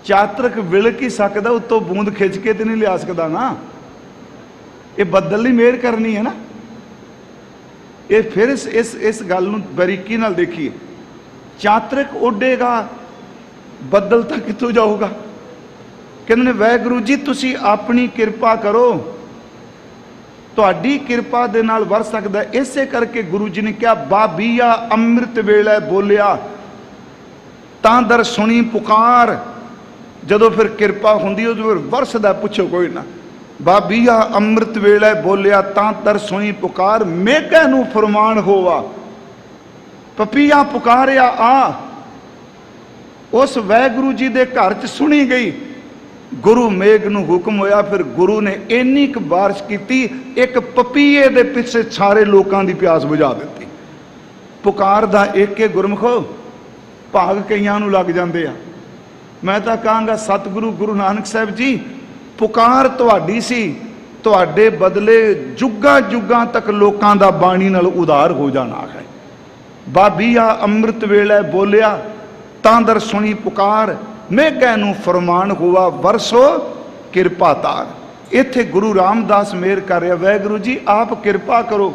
ਚਾਤਰਕ ਵਿਲਕ ਹੀ ਸਕਦਾ, ਉੱਤੋਂ ਬੂੰਦ ਖਿੱਚ ਕੇ ਤੇ ਨਹੀਂ ਲਿਆ ਸਕਦਾ ਨਾ। ਇਹ ਬੱਦਲ ਨਹੀਂ ਮਿਹਰ ਕਰਨੀ ਹੈ ਨਾ। ਇਹ ਫਿਰ ਇਸ ਗੱਲ ਨੂੰ ਬਰੀਕੀ ਨਾਲ ਦੇਖੀਏ। ਚਾਤਰਕ ਉੱਡੇਗਾ, ਬੱਦਲ ਤਾਂ ਕਿੱਥੋਂ ਜਾਊਗਾ? ਕਹਿੰਦੇ ਨੇ ਵਾਹਿਗੁਰੂ ਜੀ ਤੁਸੀਂ ਆਪਣੀ ਕਿਰਪਾ ਕਰੋ, ਤੁਹਾਡੀ ਕਿਰਪਾ ਦੇ ਨਾਲ ਵਰ ਸਕਦਾ। ਇਸੇ ਕਰਕੇ ਗੁਰੂ ਜੀ ਨੇ ਕਿਹਾ ਬਾਬੀਆ ਅੰਮ੍ਰਿਤ ਵੇਲੇ ਬੋਲਿਆ ਤਾਂ ਦਰ ਸੁਣੀ ਪੁਕਾਰ। ਜਦੋਂ ਫਿਰ ਕਿਰਪਾ ਹੁੰਦੀ ਉਦੋਂ ਫਿਰ ਵਰਸਦਾ, ਪੁੱਛੋ ਕੋਈ ਨਾ। ਬਾਬੀਆ ਅੰਮ੍ਰਿਤ ਵੇਲੇ ਬੋਲਿਆ ਤਾਂ ਦਰ ਸੁਣੀ ਪੁਕਾਰ, ਮੇਘੇ ਨੂੰ ਫਰਮਾਨ ਹੋਵਾ ਪਪੀਆ ਪੁਕਾਰਿਆ ਆ। ਉਸ ਵਾਹਿਗੁਰੂ ਜੀ ਦੇ ਘਰ 'ਚ ਸੁਣੀ ਗਈ। ਗੁਰੂ ਮੇਘ ਨੂੰ ਹੁਕਮ ਹੋਇਆ, ਫਿਰ ਗੁਰੂ ਨੇ ਇੰਨੀ ਕੁ ਬਾਰਿਸ਼ ਕੀਤੀ, ਇੱਕ ਪਪੀਏ ਦੇ ਪਿੱਛੇ ਸਾਰੇ ਲੋਕਾਂ ਦੀ ਪਿਆਸ ਬੁਝਾ ਦਿੱਤੀ। ਪੁਕਾਰ ਦਾ ਇੱਕ ਗੁਰਮਖੋ ਭਾਗ ਕਈਆਂ ਨੂੰ ਲੱਗ ਜਾਂਦੇ ਆ। ਮੈਂ ਤਾਂ ਕਹਾਂਗਾ ਸਤਿਗੁਰੂ ਗੁਰੂ ਨਾਨਕ ਸਾਹਿਬ ਜੀ, ਪੁਕਾਰ ਤੁਹਾਡੀ ਸੀ, ਤੁਹਾਡੇ ਬਦਲੇ ਜੁਗਾਂ ਜੁਗਾਂ ਤੱਕ ਲੋਕਾਂ ਦਾ ਬਾਣੀ ਨਾਲ ਉਧਾਰ ਹੋ ਜਾਣਾ ਹੈ। ਬਾਬੀਆ ਅੰਮ੍ਰਿਤ ਵੇਲੇ ਬੋਲਿਆ ਤਾਂ ਦਰ ਸੁਣੀ ਪੁਕਾਰ, ਮੇਘੇ ਨੂੰ ਫਰਮਾਨ ਹੋਵਾ ਵਰਸੋ ਕਿਰਪਾ ਤਾਰ। ਇੱਥੇ ਗੁਰੂ ਰਾਮਦਾਸ ਮਿਹਰ ਕਰ ਰਿਹਾ, ਵਾਹਿਗੁਰੂ ਜੀ ਆਪ ਕਿਰਪਾ ਕਰੋ,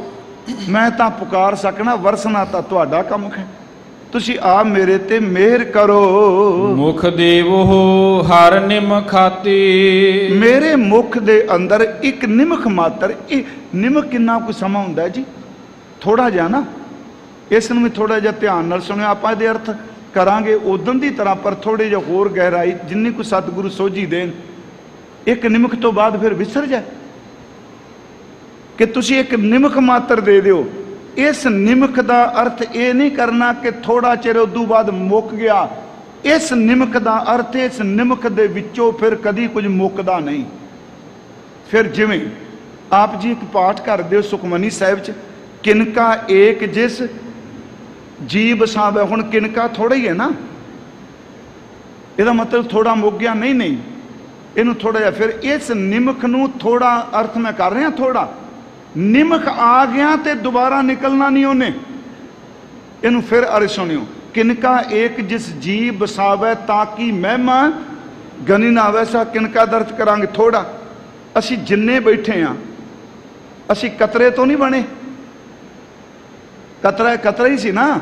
ਮੈਂ ਤਾਂ ਪੁਕਾਰ ਸਕਣਾ, ਵਰਸਣਾ ਤਾਂ ਤੁਹਾਡਾ ਕੰਮ ਹੈ, ਤੁਸੀਂ ਆਪ ਮੇਰੇ ਤੇ ਮਿਹਰ ਕਰੋ। ਮੁਖ ਦੇਵੋ ਹਰ ਨਿਮਖਾਤੀ, ਮੇਰੇ ਮੁਖ ਦੇ ਅੰਦਰ ਇੱਕ ਨਿਮਖ ਮਾਤਰ। ਇਹ ਨਿਮਖ ਕਿੰਨਾ ਕੁ ਸਮਾਂ ਹੁੰਦਾ ਹੈ ਜੀ? ਥੋੜਾ ਜਿਹਾ ਨਾ। ਇਸ ਨੂੰ ਵੀ ਥੋੜਾ ਜਿਹਾ ਧਿਆਨ ਨਾਲ ਸੁਣਿਓ। ਆਪਾਂ ਇਹਦੇ ਅਰਥ ਕਰਾਂਗੇ ਉਦੋਂ ਦੀ ਤਰ੍ਹਾਂ, ਪਰ ਥੋੜੇ ਜਿਹਾ ਹੋਰ ਗਹਿਰਾਈ ਜਿੰਨੀ ਕੁ ਸਤਿਗੁਰੂ ਸੋਝੀ ਦੇਣ। ਇੱਕ ਨਿਮਖ ਤੋਂ ਬਾਅਦ ਫਿਰ ਵਿਸਰ ਜਾ ਕਿ ਤੁਸੀਂ ਇੱਕ ਨਿਮਖ ਮਾਤਰ ਦੇ ਦਿਓ। ਇਸ ਨਿਮਖ ਦਾ ਅਰਥ ਇਹ ਨਹੀਂ ਕਰਨਾ ਕਿ ਥੋੜਾ ਚਿਰ ਉਦੋਂ ਬਾਅਦ ਮੁੱਕ ਗਿਆ। ਇਸ ਨਿਮਖ ਦਾ ਅਰਥ ਇਸ ਨਿਮਖ ਦੇ ਵਿੱਚੋਂ ਫਿਰ ਕਦੀ ਕੁਝ ਮੁੱਕਦਾ ਨਹੀਂ। ਫਿਰ ਜਿਵੇਂ ਆਪ ਜੀ ਇੱਕ ਪਾਠ ਕਰਦੇ ਹੋ ਸੁਖਮਨੀ ਸਾਹਿਬ 'ਚ, ਕਿਨਕਾ ਏਕ ਜਿਸ ਜੀ ਬਸਾਵੇ। ਹੁਣ ਕਿਨਕਾ ਥੋੜਾ ਹੀ ਹੈ ਨਾ, ਇਹਦਾ ਮਤਲਬ ਥੋੜਾ ਮੁੱਕ ਗਿਆ ਨਹੀਂ। ਨਹੀਂ, ਇਹਨੂੰ ਥੋੜਾ ਜਿਹਾ। ਫਿਰ ਇਸ ਨਿਮਖ ਨੂੰ ਥੋੜਾ ਅਰਥ ਮੈਂ ਕਰ ਰਿਹਾ, ਥੋੜਾ ਨਿਮਖ ਆ ਗਿਆ ਤੇ ਦੁਬਾਰਾ ਨਿਕਲਣਾ ਨਹੀਂ ਉਹਨੇ। ਇਹਨੂੰ ਫਿਰ ਅਰਥ ਸੁਣਿਓ, ਕਿਨਕਾ ਏਕ ਜਿਸ ਜੀ ਬਸਾਵੇ ਤਾਂ ਕਿ ਮਹਿਮਾ ਗਨੀ ਨਾ ਆਵੇ। ਸਾ ਕਿਨਕਾ ਦਰਜ ਕਰਾਂਗੇ ਥੋੜਾ। ਅਸੀਂ ਜਿੰਨੇ ਬੈਠੇ ਆ, ਅਸੀਂ ਕਤਰੇ ਤੋਂ ਨਹੀਂ ਬਣੇ। ਕਤਰਾ ਹੀ ਸੀ ਨਾ।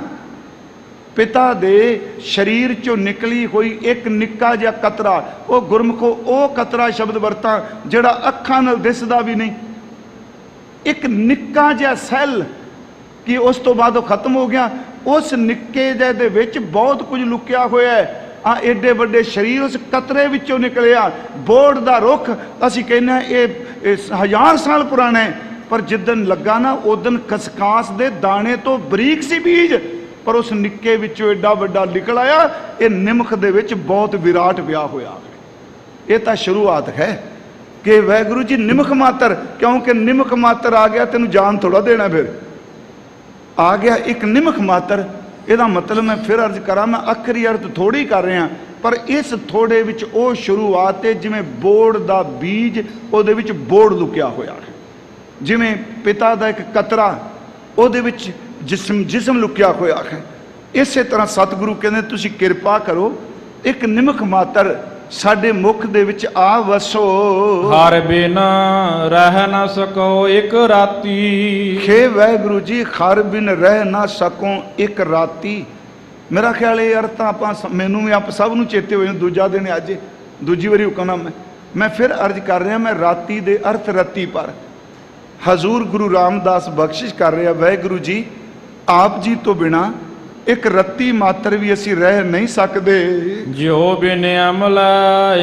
ਪਿਤਾ ਦੇ ਸਰੀਰ ਚੋਂ ਨਿਕਲੀ ਹੋਈ ਇੱਕ ਨਿੱਕਾ ਜਿਹਾ ਕਤਰਾ, ਉਹ ਗੁਰਮੁਖੋ ਉਹ ਕਤਰਾ ਸ਼ਬਦ ਵਰਤਾਂ ਜਿਹੜਾ ਅੱਖਾਂ ਨਾਲ ਦਿਸਦਾ ਵੀ ਨਹੀਂ। ਇੱਕ ਨਿੱਕਾ ਜਿਹਾ ਸੈੱਲ, ਕਿ ਉਸ ਤੋਂ ਬਾਅਦ ਉਹ ਖਤਮ ਹੋ ਗਿਆ। ਉਸ ਨਿੱਕੇ ਜਿਹੇ ਦੇ ਵਿੱਚ ਬਹੁਤ ਕੁਝ ਲੁਕਿਆ ਹੋਇਆ ਹੈ। ਆ ਏਡੇ ਵੱਡੇ ਸਰੀਰ ਉਸ ਕਤਰੇ ਵਿੱਚੋਂ ਨਿਕਲਿਆ। ਬੋੜ ਦਾ ਰੁੱਖ ਅਸੀਂ ਕਹਿੰਦੇ ਹਾਂ ਇਹ 1000 ਸਾਲ ਪੁਰਾਣਾ ਹੈ, ਪਰ ਜਿੱਦਣ ਲੱਗਾ ਨਾ ਉਦਣ ਖਸਖਾਸ ਦੇ ਦਾਣੇ ਤੋਂ ਬਰੀਕ ਸੀ ਬੀਜ, ਪਰ ਉਸ ਨਿੱਕੇ ਵਿੱਚੋਂ ਏਡਾ ਵੱਡਾ ਨਿਕਲ ਆਇਆ। ਇਹ ਨਿਮਖ ਦੇ ਵਿੱਚ ਬਹੁਤ ਵਿਰਾਟ ਵਿਆਹ ਹੋਇਆ। ਇਹ ਤਾਂ ਸ਼ੁਰੂਆਤ ਹੈ ਕਿ ਵਾਹਿਗੁਰੂ ਜੀ ਨਿਮਖ ਮਾਤਰ, ਕਿਉਂਕਿ ਨਿਮਖ ਮਾਤਰ ਆ ਗਿਆ ਤੈਨੂੰ ਜਾਨ ਥੋੜਾ ਦੇਣਾ। ਫਿਰ ਆ ਗਿਆ ਇੱਕ ਨਿਮਖ ਮਾਤਰ। ਇਹਦਾ ਮਤਲਬ ਮੈਂ ਫਿਰ ਅਰਜ਼ ਕਰਾਂ, ਮੈਂ ਆਖਰੀ ਅਰਥ ਥੋੜੀ ਕਰ ਰਿਹਾ, ਪਰ ਇਸ ਥੋੜੇ ਵਿੱਚ ਉਹ ਸ਼ੁਰੂਆਤ ਹੈ ਜਿਵੇਂ ਬੋੜ ਦਾ ਬੀਜ, ਉਹਦੇ ਵਿੱਚ ਬੋੜ ਲੁਕਿਆ ਹੋਇਆ ਹੈ। ਜਿਵੇਂ ਪਿਤਾ ਦਾ ਇੱਕ ਕਤਰਾ, ਉਹਦੇ ਵਿੱਚ ਜਿਸਮ ਲੁਕਿਆ ਹੋਇਆ ਹੈ। ਇਸੇ ਤਰ੍ਹਾਂ ਸਤਿਗੁਰੂ ਕਹਿੰਦੇ ਤੁਸੀਂ ਕਿਰਪਾ ਕਰੋ, ਇੱਕ ਨਿਮਖ ਮਾਤਰ ਸਾਡੇ ਮੁਖ ਦੇ ਵਿੱਚ ਆ ਵਸੋ। ਹਰ ਬਿਨ ਰਹਿ ਨਾ ਸਕੋ ਇੱਕ ਰਾਤੀ। हे ਵਾਹਿਗੁਰੂ ਜੀ, ਹਰ ਬਿਨ ਰਹਿ ਨਾ ਸਕੋ ਇੱਕ ਰਾਤੀ। ਮੇਰਾ ਖਿਆਲ ਇਹ ਅਰਥ ਆਪਾਂ ਮੈਨੂੰ ਵੀ ਆਪ ਸਭ ਨੂੰ ਚੇਤੇ ਹੋਏ। ਦੂਜਾ ਦਿਨ ਅੱਜ ਦੂਜੀ ਵਾਰੀ ਹੁਕਮ ਮੈਂ ਫਿਰ ਅਰਜ਼ ਕਰ ਰਿਹਾ, ਮੈਂ ਰਾਤੀ ਦੇ ਅਰਥ ਰੱਤੀ ਪਰ। ਹਜ਼ੂਰ ਗੁਰੂ ਰਾਮਦਾਸ ਬਖਸ਼ਿਸ਼ ਕਰ ਰਿਹਾ, ਵਾਹਿਗੁਰੂ ਜੀ ਆਪ ਜੀ ਤੋਂ ਬਿਨਾ ਇੱਕ ਰੱਤੀ ਮਾਤਰ ਵੀ ਅਸੀਂ ਰਹਿ ਨਹੀਂ ਸਕਦੇ। ਜਿਉ ਬਿਨ ਅਮਲ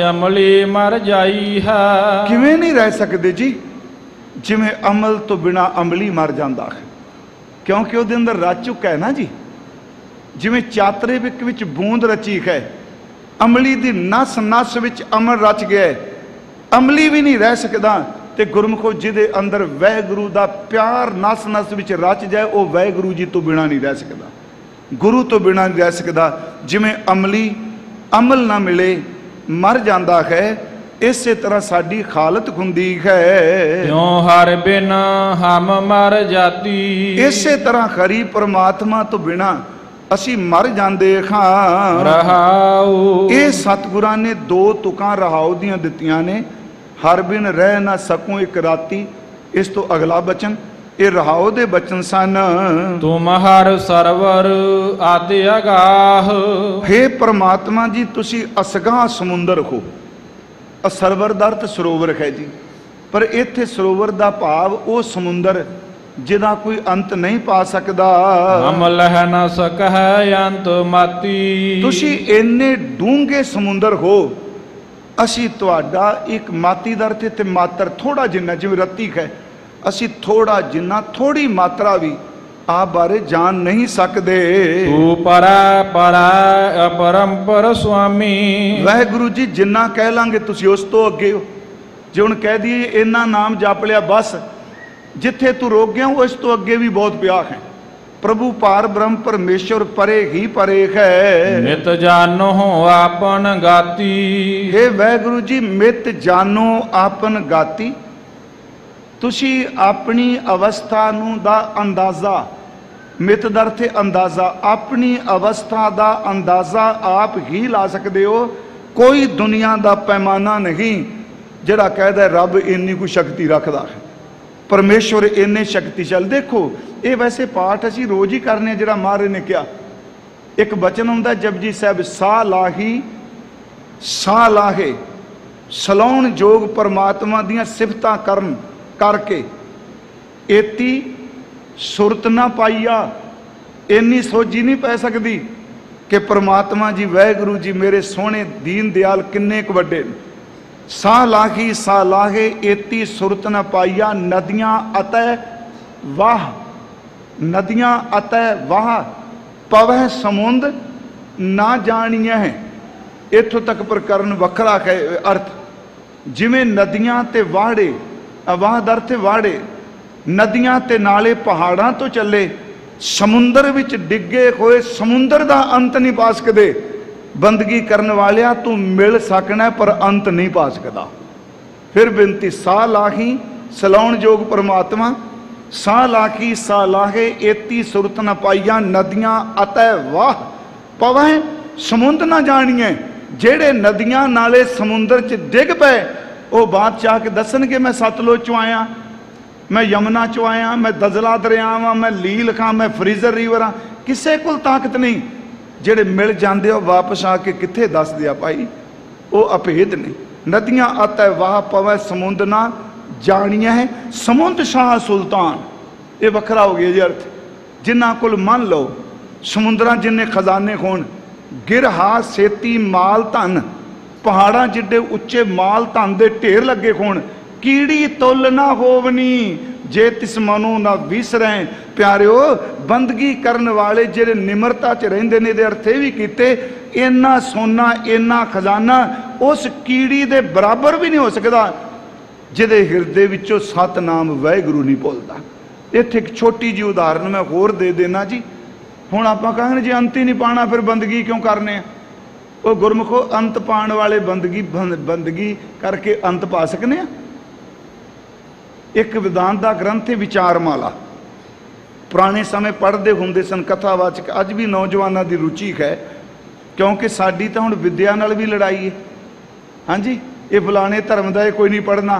ਅਮਲੀ ਮਰ ਜਾਈ ਹੈ। ਕਿਵੇਂ ਨਹੀਂ ਰਹਿ ਸਕਦੇ ਜੀ? ਜਿਵੇਂ ਅਮਲ ਤੋਂ ਬਿਨਾ ਅਮਲੀ ਮਰ ਜਾਂਦਾ ਹੈ, ਕਿਉਂਕਿ ਉਹਦੇ ਅੰਦਰ ਰਚ ਚੁੱਕਾ ਹੈ ਨਾ ਜੀ। ਜਿਵੇਂ ਚਾਤਰੇ ਵਿੱਚ ਬੂੰਦ ਰਚੀ ਹੈ, ਅਮਲੀ ਦੀ ਨਸ ਨਸ ਵਿੱਚ ਅਮਲ ਰਚ ਗਿਆ ਹੈ, ਅਮਲੀ ਵੀ ਨਹੀਂ ਰਹਿ ਸਕਦਾ। ਤੇ ਗੁਰਮੁਖੋ ਜਿਹਦੇ ਅੰਦਰ ਵਾਹਿਗੁਰੂ ਦਾ ਪਿਆਰ ਨਸ ਨਸ ਵਿੱਚ ਰਚ ਜਾਏ, ਉਹ ਵਾਹਿਗੁਰੂ ਜੀ ਤੋਂ ਬਿਨਾ ਨਹੀਂ ਰਹਿ ਸਕਦਾ, ਗੁਰੂ ਤੋਂ ਬਿਨਾ ਨਹੀਂ ਰਹਿ ਸਕਦਾ। ਜਿਵੇਂ ਅਮਲੀ ਅਮਲ ਨਾ ਮਿਲੇ ਮਰ ਜਾਂਦਾ ਹੈ, ਇਸੇ ਤਰ੍ਹਾਂ ਸਾਡੀ ਹਾਲਤ ਹੁੰਦੀ ਹੈ। ਕਿਉਂ ਹਰ ਬਿਨ ਹਮ ਮਰ ਜਾਤੀ। ਇਸੇ ਤਰ੍ਹਾਂ ਹਰੀ ਪਰਮਾਤਮਾ ਤੋਂ ਬਿਨਾ ਅਸੀਂ ਮਰ ਜਾਂਦੇ ਹਾਂ। ਰਹਾਉ। ਇਹ ਸਤਿਗੁਰਾਂ ਨੇ ਦੋ ਤੁਕਾਂ ਰਹਾਉ ਦੀਆਂ ਦਿੱਤੀਆਂ ਨੇ, ਹਰ ਬਿਨ ਰਹਿ ਨਾ ਸਕੂੰ ਇੱਕ ਰਾਤੀ। ਇਸ ਤੋਂ ਅਗਲਾ ਬਚਨ ਇਹ ਰਹਾਉ ਦੇ ਬਚਨ ਸਨ। ਤੁਮ ਹਰ ਸਰਵਰ ਆਦਿ ਅਗਾਹ। ਹੇ ਪਰਮਾਤਮਾ ਜੀ, ਤੁਸੀਂ ਅਸਗਾਹ ਸਮੁੰਦਰ ਹੋ। ਸਰਵਰ ਦਾ ਅਰਥ ਸਰੋਵਰ ਹੈ ਜੀ, ਪਰ ਇੱਥੇ ਸਰੋਵਰ ਦਾ ਭਾਵ ਉਹ ਸਮੁੰਦਰ ਜਿਹਦਾ ਕੋਈ ਅੰਤ ਨਹੀਂ ਪਾ ਸਕਦਾ। ਹਮ ਲਹਿ ਨਾ ਸਕਹਿ ਅੰਤ ਮਾਤੀ। ਤੁਸੀਂ ਇੰਨੇ ਡੂੰਘੇ ਸਮੁੰਦਰ ਹੋ, ਅਸੀਂ ਤੁਹਾਡਾ ਇੱਕ ਮਾਤੀ ਦਾ ਅਰਥ ਤੇ ਮਾਤਰ ਥੋੜਾ ਜਿੰਨਾ, ਜਿਵੇਂ ਰੱਤੀ ਹੈ, ਅਸੀਂ ਥੋੜਾ ਜਿੰਨਾ ਥੋੜੀ ਮਾਤਰਾ ਵੀ ਆਪ ਬਾਰੇ ਜਾਣ ਨਹੀਂ ਸਕਦੇ। ਤੂੰ ਪਰਾ ਪਰਾ ਅਪਰੰਪਰ ਸੁਆਮੀ। ਵਾਹਿਗੁਰੂ ਜੀ ਜਿੰਨਾ ਕਹਿ ਲਾਂਗੇ ਤੁਸੀਂ ਉਸ ਤੋਂ ਅੱਗੇ ਹੋ। ਜੇ ਹੁਣ ਕਹਿ ਦਈਏ ਇੰਨਾ ਨਾਮ ਜਪ ਲਿਆ ਬਸ, ਜਿੱਥੇ ਤੂੰ ਰੋਕ ਗਿਆ ਉਸ ਤੋਂ ਅੱਗੇ ਵੀ ਬਹੁਤ ਪਿਆ ਹੈ। ਪ੍ਰਭੂ ਪਾਰ ਬ੍ਰਹਮ ਪਰਮੇਸ਼ਵਰ ਪਰੇ ਹੀ ਪਰੇ ਹੈ। ਨਿਤ ਜਾਨੋ ਆਪਨ ਗਾਤੀ। हे ਵਾਹਿਗੁਰੂ ਜੀ ਮਿਤ ਜਾਨੋ ਆਪਨ ਗਾਤੀ। ਤੁਸੀਂ ਆਪਣੀ ਅਵਸਥਾ ਨੂੰ ਦਾ ਅੰਦਾਜ਼ਾ, ਮਿਤ ਦਾ ਅਰਥ ਹੈ ਅੰਦਾਜ਼ਾ, ਆਪਣੀ ਅਵਸਥਾ ਦਾ ਅੰਦਾਜ਼ਾ ਆਪ ਹੀ ਲਾ ਸਕਦੇ ਹੋ। ਕੋਈ ਦੁਨੀਆ ਦਾ ਪੈਮਾਨਾ ਨਹੀਂ ਜਿਹੜਾ ਕਹਿੰਦਾ ਰੱਬ ਇੰਨੀ ਕੁ ਸ਼ਕਤੀ ਰੱਖਦਾ ਹੈ, ਪਰਮੇਸ਼ਵਰ ਇੰਨੇ ਸ਼ਕਤੀਸ਼ਾਲੀ। ਦੇਖੋ ਇਹ ਵੈਸੇ ਪਾਠ ਅਸੀਂ ਰੋਜ਼ ਹੀ ਕਰਨੇ ਆ। ਜਿਹੜਾ ਮਹਾਰਾਜ ਨੇ ਕਿਹਾ ਇੱਕ ਬਚਨ ਹੁੰਦਾ ਜਪਜੀ ਸਾਹਿਬ, ਸਾਹ ਲਾਹੀ ਸਾਹ ਲਾਹੇ ਸਲਾਉਣ ਜੋਗ ਪਰਮਾਤਮਾ ਦੀਆਂ ਸਿਫਤਾਂ ਕਰਨ ਕਰਕੇ ਏਤੀ ਸੁਰਤ ਨਾ ਪਾਈਆ। ਇੰਨੀ ਸੋਝੀ ਨਹੀਂ ਪੈ ਸਕਦੀ ਕਿ ਪਰਮਾਤਮਾ ਜੀ ਵਾਹਿਗੁਰੂ ਜੀ ਮੇਰੇ ਸੋਹਣੇ ਦੀਨ ਦਿਆਲ ਕਿੰਨੇ ਕੁ ਵੱਡੇ ਨੇ। ਸਾਹ ਲਾਹੀ ਸਾਹ ਲਾਹੇ ਏਤੀ ਸੁਰਤ ਨਾ ਪਾਈਆ। ਨਦੀਆਂ ਅਤੈ ਵਾਹ, ਨਦੀਆਂ ਅਤੈ ਵਾਹ ਪਵਹਿ ਸਮੁੰਦ ਨਾ ਜਾਣੀਆਂ ਹੈ। ਇੱਥੋਂ ਤੱਕ ਪ੍ਰਕਰਨ ਵੱਖਰਾ ਹੈ ਅਰਥ। ਜਿਵੇਂ ਨਦੀਆਂ ਤੇ ਵਾੜੇ, ਵਾਹ ਦਾ ਅਰਥ ਵਾੜੇ, ਨਦੀਆਂ ਤੇ ਨਾਲੇ ਪਹਾੜਾਂ ਤੋਂ ਚੱਲੇ, ਸਮੁੰਦਰ ਵਿੱਚ ਡਿੱਗੇ ਹੋਏ ਸਮੁੰਦਰ ਦਾ ਅੰਤ ਨਹੀਂ ਪਾ ਸਕਦੇ। ਬੰਦਗੀ ਕਰਨ ਵਾਲਿਆ ਤੂੰ ਮਿਲ ਸਕਣਾ ਪਰ ਅੰਤ ਨਹੀਂ ਪਾ ਸਕਦਾ। ਫਿਰ ਬੇਨਤੀ, ਸਾਹ ਲਾਹੀ ਸਲਾਉਣ ਜੋਗ ਪਰਮਾਤਮਾ, ਸਾਹ ਲਾਹੀ ਸਾਹ ਲਾਹੇ ਏਤੀ ਸੁਰਤ ਨਾ ਪਾਈਆ। ਨਦੀਆਂ ਅਤੈ ਵਾਹ ਪਵੈ ਸਮੁੰਦ ਨਾ ਜਾਣੀਏ। ਜਿਹੜੇ ਨਦੀਆਂ ਨਾਲੇ ਸਮੁੰਦਰ 'ਚ ਡਿੱਗ ਪਏ ਉਹ ਬਾਦਸ਼ਾਹ ਕੇ ਦੱਸਣਗੇ ਮੈਂ ਸਤਲੁਜ 'ਚੋਂ ਆਇਆ, ਮੈਂ ਯਮੁਨਾ 'ਚੋਂ ਆਇਆ, ਮੈਂ ਦਜਲਾ ਦਰਿਆ ਵਾਂ, ਮੈਂ ਲੀਲ ਖਾਂ, ਮੈਂ ਫਰੀਜ਼ਰ ਰੀਵਰ ਹਾਂ। ਕਿਸੇ ਕੋਲ ਤਾਕਤ ਨਹੀਂ। ਜਿਹੜੇ ਮਿਲ ਜਾਂਦੇ ਉਹ ਵਾਪਸ ਆ ਕੇ ਕਿੱਥੇ ਦੱਸਦੇ ਆ ਭਾਈ, ਉਹ ਅਭੇਦ ਨੇ। ਨਦੀਆਂ ਅਤੈ ਵਾਹ ਪਵੈ ਸਮੁੰਦ ਨਾ ਜਾਣੀਆਂ ਹੈ। ਸਮੁੰਦ ਸ਼ਾਹ ਸੁਲਤਾਨ, ਇਹ ਵੱਖਰਾ ਹੋ ਗਿਆ ਜੀ ਅਰਥ। ਜਿਨ੍ਹਾਂ ਕੋਲ ਮੰਨ ਲਓ ਸਮੁੰਦਰਾਂ ਜਿੰਨੇ ਖਜ਼ਾਨੇ ਹੋਣ, ਗਿਰਹਾ ਸੇਤੀ ਮਾਲ ਧਨ, ਪਹਾੜਾਂ ਜਿੱਡੇ ਉੱਚੇ ਮਾਲ ਧਨ ਦੇ ਢੇਰ ਲੱਗੇ ਹੋਣ, ਕੀੜੀ ਤੁੱਲ ਨਾ ਹੋਵਨੀ ਜੇ ਤਿਸ ਮਨੋਂ ਨਾ ਵਿਸਰੈ। ਪਿਆਰਿਓ ਬੰਦਗੀ ਕਰਨ ਵਾਲੇ ਜਿਹੜੇ ਨਿਮਰਤਾ 'ਚ ਰਹਿੰਦੇ ਨੇ, ਇਹਦੇ ਅਰਥ ਇਹ ਵੀ ਕੀਤੇ ਇੰਨਾ ਸੋਨਾ ਇੰਨਾ ਖਜ਼ਾਨਾ ਉਸ ਕੀੜੀ ਦੇ ਬਰਾਬਰ ਵੀ ਨਹੀਂ ਹੋ ਸਕਦਾ ਜਿਹਦੇ ਹਿਰਦੇ ਵਿੱਚੋਂ ਸਤਨਾਮ ਵਾਹਿਗੁਰੂ ਨਹੀਂ ਭੁੱਲਦਾ। ਇੱਥੇ ਇੱਕ ਛੋਟੀ ਜਿਹੀ ਉਦਾਹਰਨ ਮੈਂ ਹੋਰ ਦੇ ਦੇਣਾ ਜੀ। ਹੁਣ ਆਪਾਂ ਕਹਾਂਗੇ ਜੇ ਅੰਤ ਹੀ ਨਹੀਂ ਪਾਣਾ ਫਿਰ ਬੰਦਗੀ ਕਿਉਂ ਕਰਨੇ ਆ? ਉਹ ਗੁਰਮੁਖੋ ਅੰਤ ਪਾਣ ਵਾਲੇ ਬੰਦਗੀ ਕਰਕੇ ਅੰਤ ਪਾ ਸਕਨੇ ਆ? ਇੱਕ ਵਿਦਾਨ ਦਾ ਗ੍ਰੰਥ ਹੈ ਵਿਚਾਰਮਾਲਾ। ਪੁਰਾਣੇ ਸਮੇਂ ਪੜ੍ਹਦੇ ਹੁੰਦੇ ਸਨ ਕਥਾਵਾਚਕ, ਅੱਜ ਵੀ ਨੌਜਵਾਨਾਂ ਦੀ ਰੁਚੀ ਹੈ, ਕਿਉਂਕਿ ਸਾਡੀ ਤਾਂ ਹੁਣ ਵਿੱਦਿਆ ਨਾਲ ਵੀ ਲੜਾਈ ਹੈ। हाँ जी, ये फलाने धर्म का कोई नहीं पढ़ना,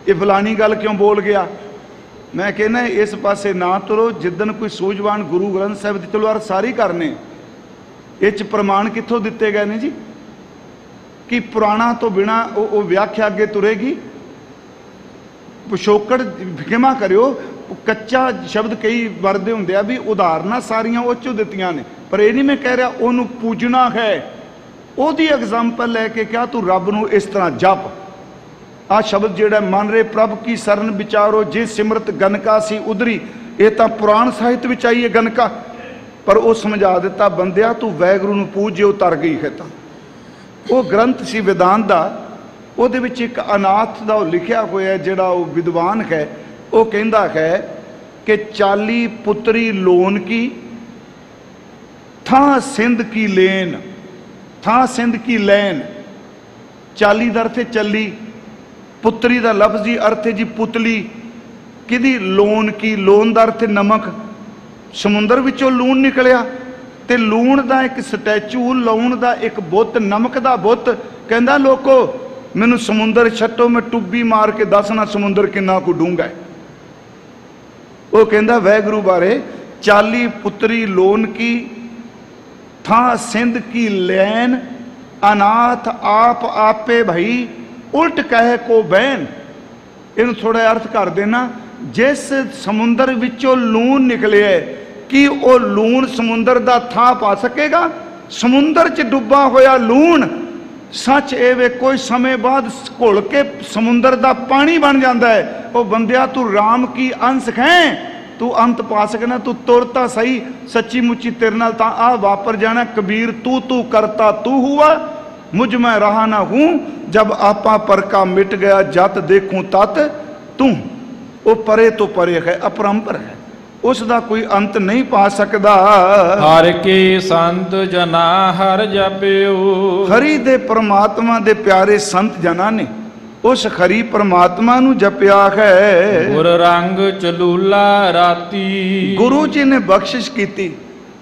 ये फलानी गल क्यों बोल गया। मैं कहना इस पासे ना तुरो, जिदन कोई सूझवान गुरु ग्रंथ साहिब की तलवार सारी करने, इस प्रमाण कितों दिते गए ने जी कि पुराणा तो बिना वो व्याख्या अगे तुरेगी। पिछोकड़ क्षमा करियो, कच्चा शब्द कई वरदे होंगे आ भी उदाहरण सारिया वो चो दित्तियां ने, पर यह नहीं मैं कह रहा उन्होंने पूजना है, ओदी एग्जाम्पल लैके क्या तू रब नूं इस तरह जप। आ शब्द जिहड़ा मन रे प्रभ की सरन विचारो जे सिमरत गनका सी उधरी, ये तो पुराण साहित्य विच आई है गनका, पर वो समझा दिता बंदिया तू वैगुरू नूं पूज जे उतर गई है। तो वो ग्रंथ सी वेदांत दा, ਉਹਦੇ ਵਿੱਚ एक अनाथ का लिखिया होया जिहड़ा वो विद्वान है, वो कहता है कि 40 पुत्री लोन की था सिंध की लेन, था सिंध की लैन। 40 का अर्थ है चली, पुत्री का लफ्जी अर्थ है जी पुतली, किदी लोन की, लोन का अर्थ है नमक। समुंदर विचों लूण निकलिया ते लूण का एक स्टैचू, लाउण का एक बुत, नमक का बुत। कहता लोको मैनू समुंदर छट्टो, मैं टुब्बी मार के दसना समुंदर किन्ना को डूंगा है। वो कहता वैगुरू बारे 40 पुत्री लोन की था सिंध की लैन, अनाथ आप आपे भाई उल्ट कहे को बहन। इन थोड़ा अर्थ कर देना, जिस समुंदर विचों लूण निकले कि वो लूण समुंदर का था पा सकेगा। समुंदर च डुब्बा होया लूण सच ए वे कोई समय बाद घुल के समुंदर का पानी बन जाता है। वो बंदिया तू राम की अंश है, तू अंत पा सकना, तू तुरता सही सच्ची मुच्ची तेरे नाल तां आ वापर जाना। कबीर तू तू करता तू हुआ, मुझ में रहा ना हूं, जब आपा पर का मिट गया जत देखूं तत तू। वो परे तो परे है, अपरंपर है, उसका कोई अंत नहीं पा सकता। हर के संत जना हर जपियो, हरि दे परमात्मा दे प्यारे संत जना ने उस हरि परमात्मा नू जपिया है। गुर रंग चलूला राती, गुरु जी ने बख्शिश की,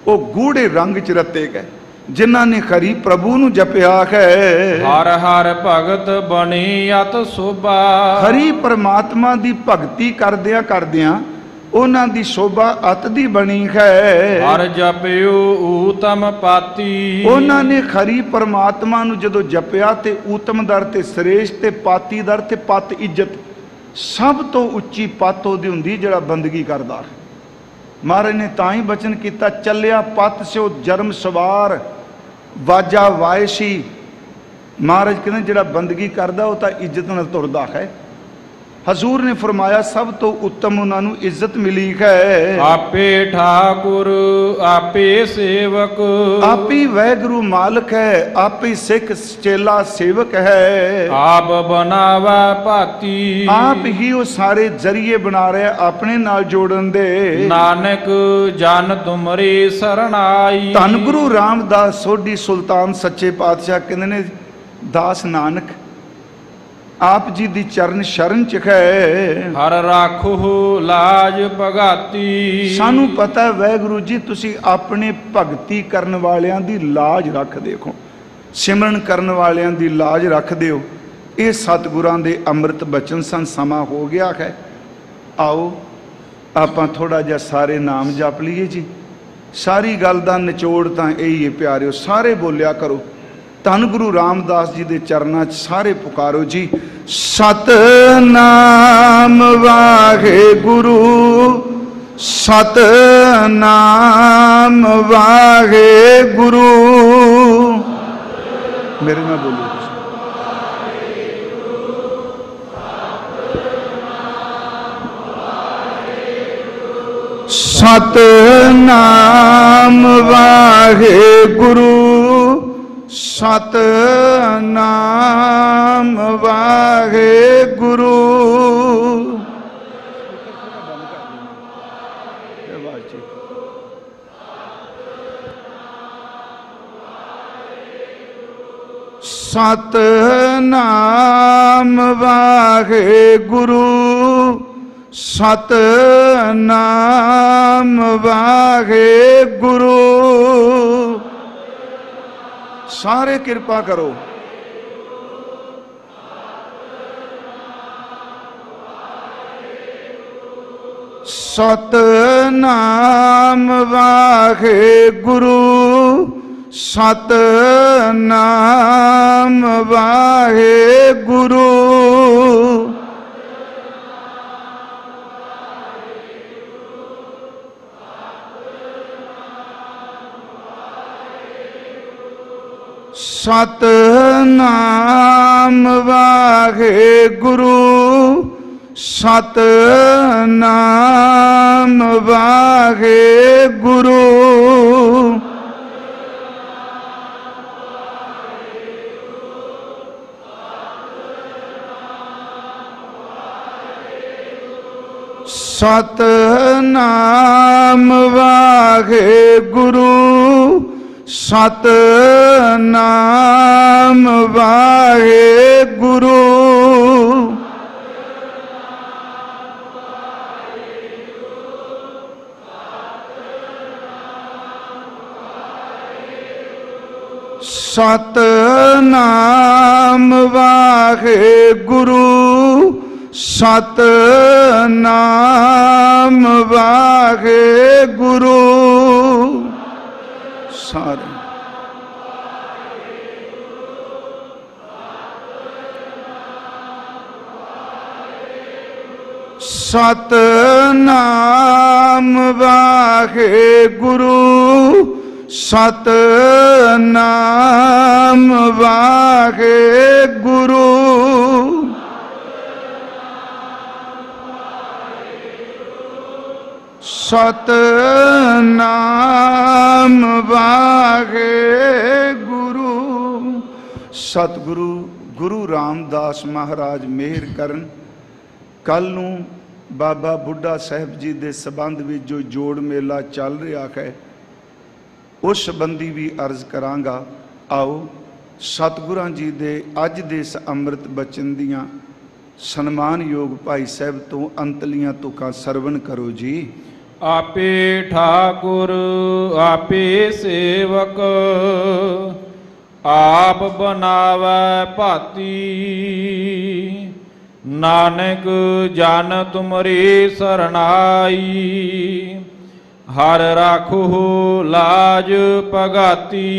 वो गूढ़े रंग च रते गए जिन्हों ने हरि प्रभु नू जपिया है। हर हर भगत बनी अत शोभा, हरि परमात्मा दी भगती करदियां करदियां उन्हां दी शोभा अत दी बनी है। हर जपियो ऊतम पाती, उन्हां ने हरि परमात्मा नू जदों जपिया ते ऊतम दर ते श्रेष्ठ ते पाती दर ते पत इज्जत, सब तो उच्ची पत ओदी हुंदी जिहड़ा बंदगी करदा है। महाराज ने तां ही बचन किया, चलिया पत स्यो जरम सवार वाजा वायसी। महाराज कहते जिहड़ा बंदगी करदा वो तां इज्जत नाल तुरदा है। हजूर ने फरमाया सब तो उत्तम उन्होंने इज्जत मिली है। आपे ठाकुर आपे सेवक, आप ही वैगुरु मालिक है, आप ही सिख चेला सेवक है। आप बनावा पाती, आप ही वो सारे जरिए बना रहे अपने नाल जोड़न दे। नानक जन तुमरे शरण आई, धन गुरु रामदास सोढ़ी सुल्तान सच्चे पातशाह कहते ने दास नानक आप जी दी चरण शरण च है। हर राखो लाज भगाती, सानू पता है वैगुरु जी तुसी अपने भगती करन वालियां दी लाज रख देखो, सिमरन करन वालियां दी लाज रख दिओ। ये सतगुरां दे अमृत बचन सन। समा हो गया है, आओ आपां थोड़ा जिहा सारे नाम जप लीए जी। सारी गल दा निचोड़ तां यही है प्यारिओ, सारे बोलिया करो धन गुरु रामदास जी दे चरनां च सारे पुकारो जी। सतनाम वाहे गुरु, सतनाम वाहे गुरु। मेरे में बोलो सतनाम वाहे गुरु, सतनाम वाहे गुरु। सतनाम वाहे गुरु, सतनाम वाहे गुरु। सारे कृपा करो। सतनाम वाहेगुरु सतनाम वाहेगुरु सतनाम वाहेगुरु सतनाम वाहेगुरु सतनाम वाहेगुरु सतनाम वाहेगुरु सतनाम वाहेगुरु सतनाम वाहेगुरु सारे सतनाम वाहेगुरु सतनाम वाहेगुरु सतनाम वाहेगुरु। सतगुरु गुरु रामदास महाराज मेहर करन। कल नूं बाबा बुढ़ा साहब जी के संबंध में जो जोड़ मेला चल रहा है उस संबंधी भी अर्ज करांगा। आओ सतगुरां जी दे अज दे इस अमृत बचन दियां सन्मान योग भाई साहब तो अंतलियां तुकां सरवण करो जी। आपे ठाकुर आपे सेवक आप बनावै भाती नानक जन तुमरी सरनाई हर राखो लाज पगाती।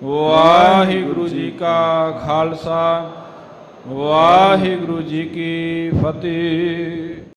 वाहिगुरु जी का खालसा वाहिगुरु जी की फतेह।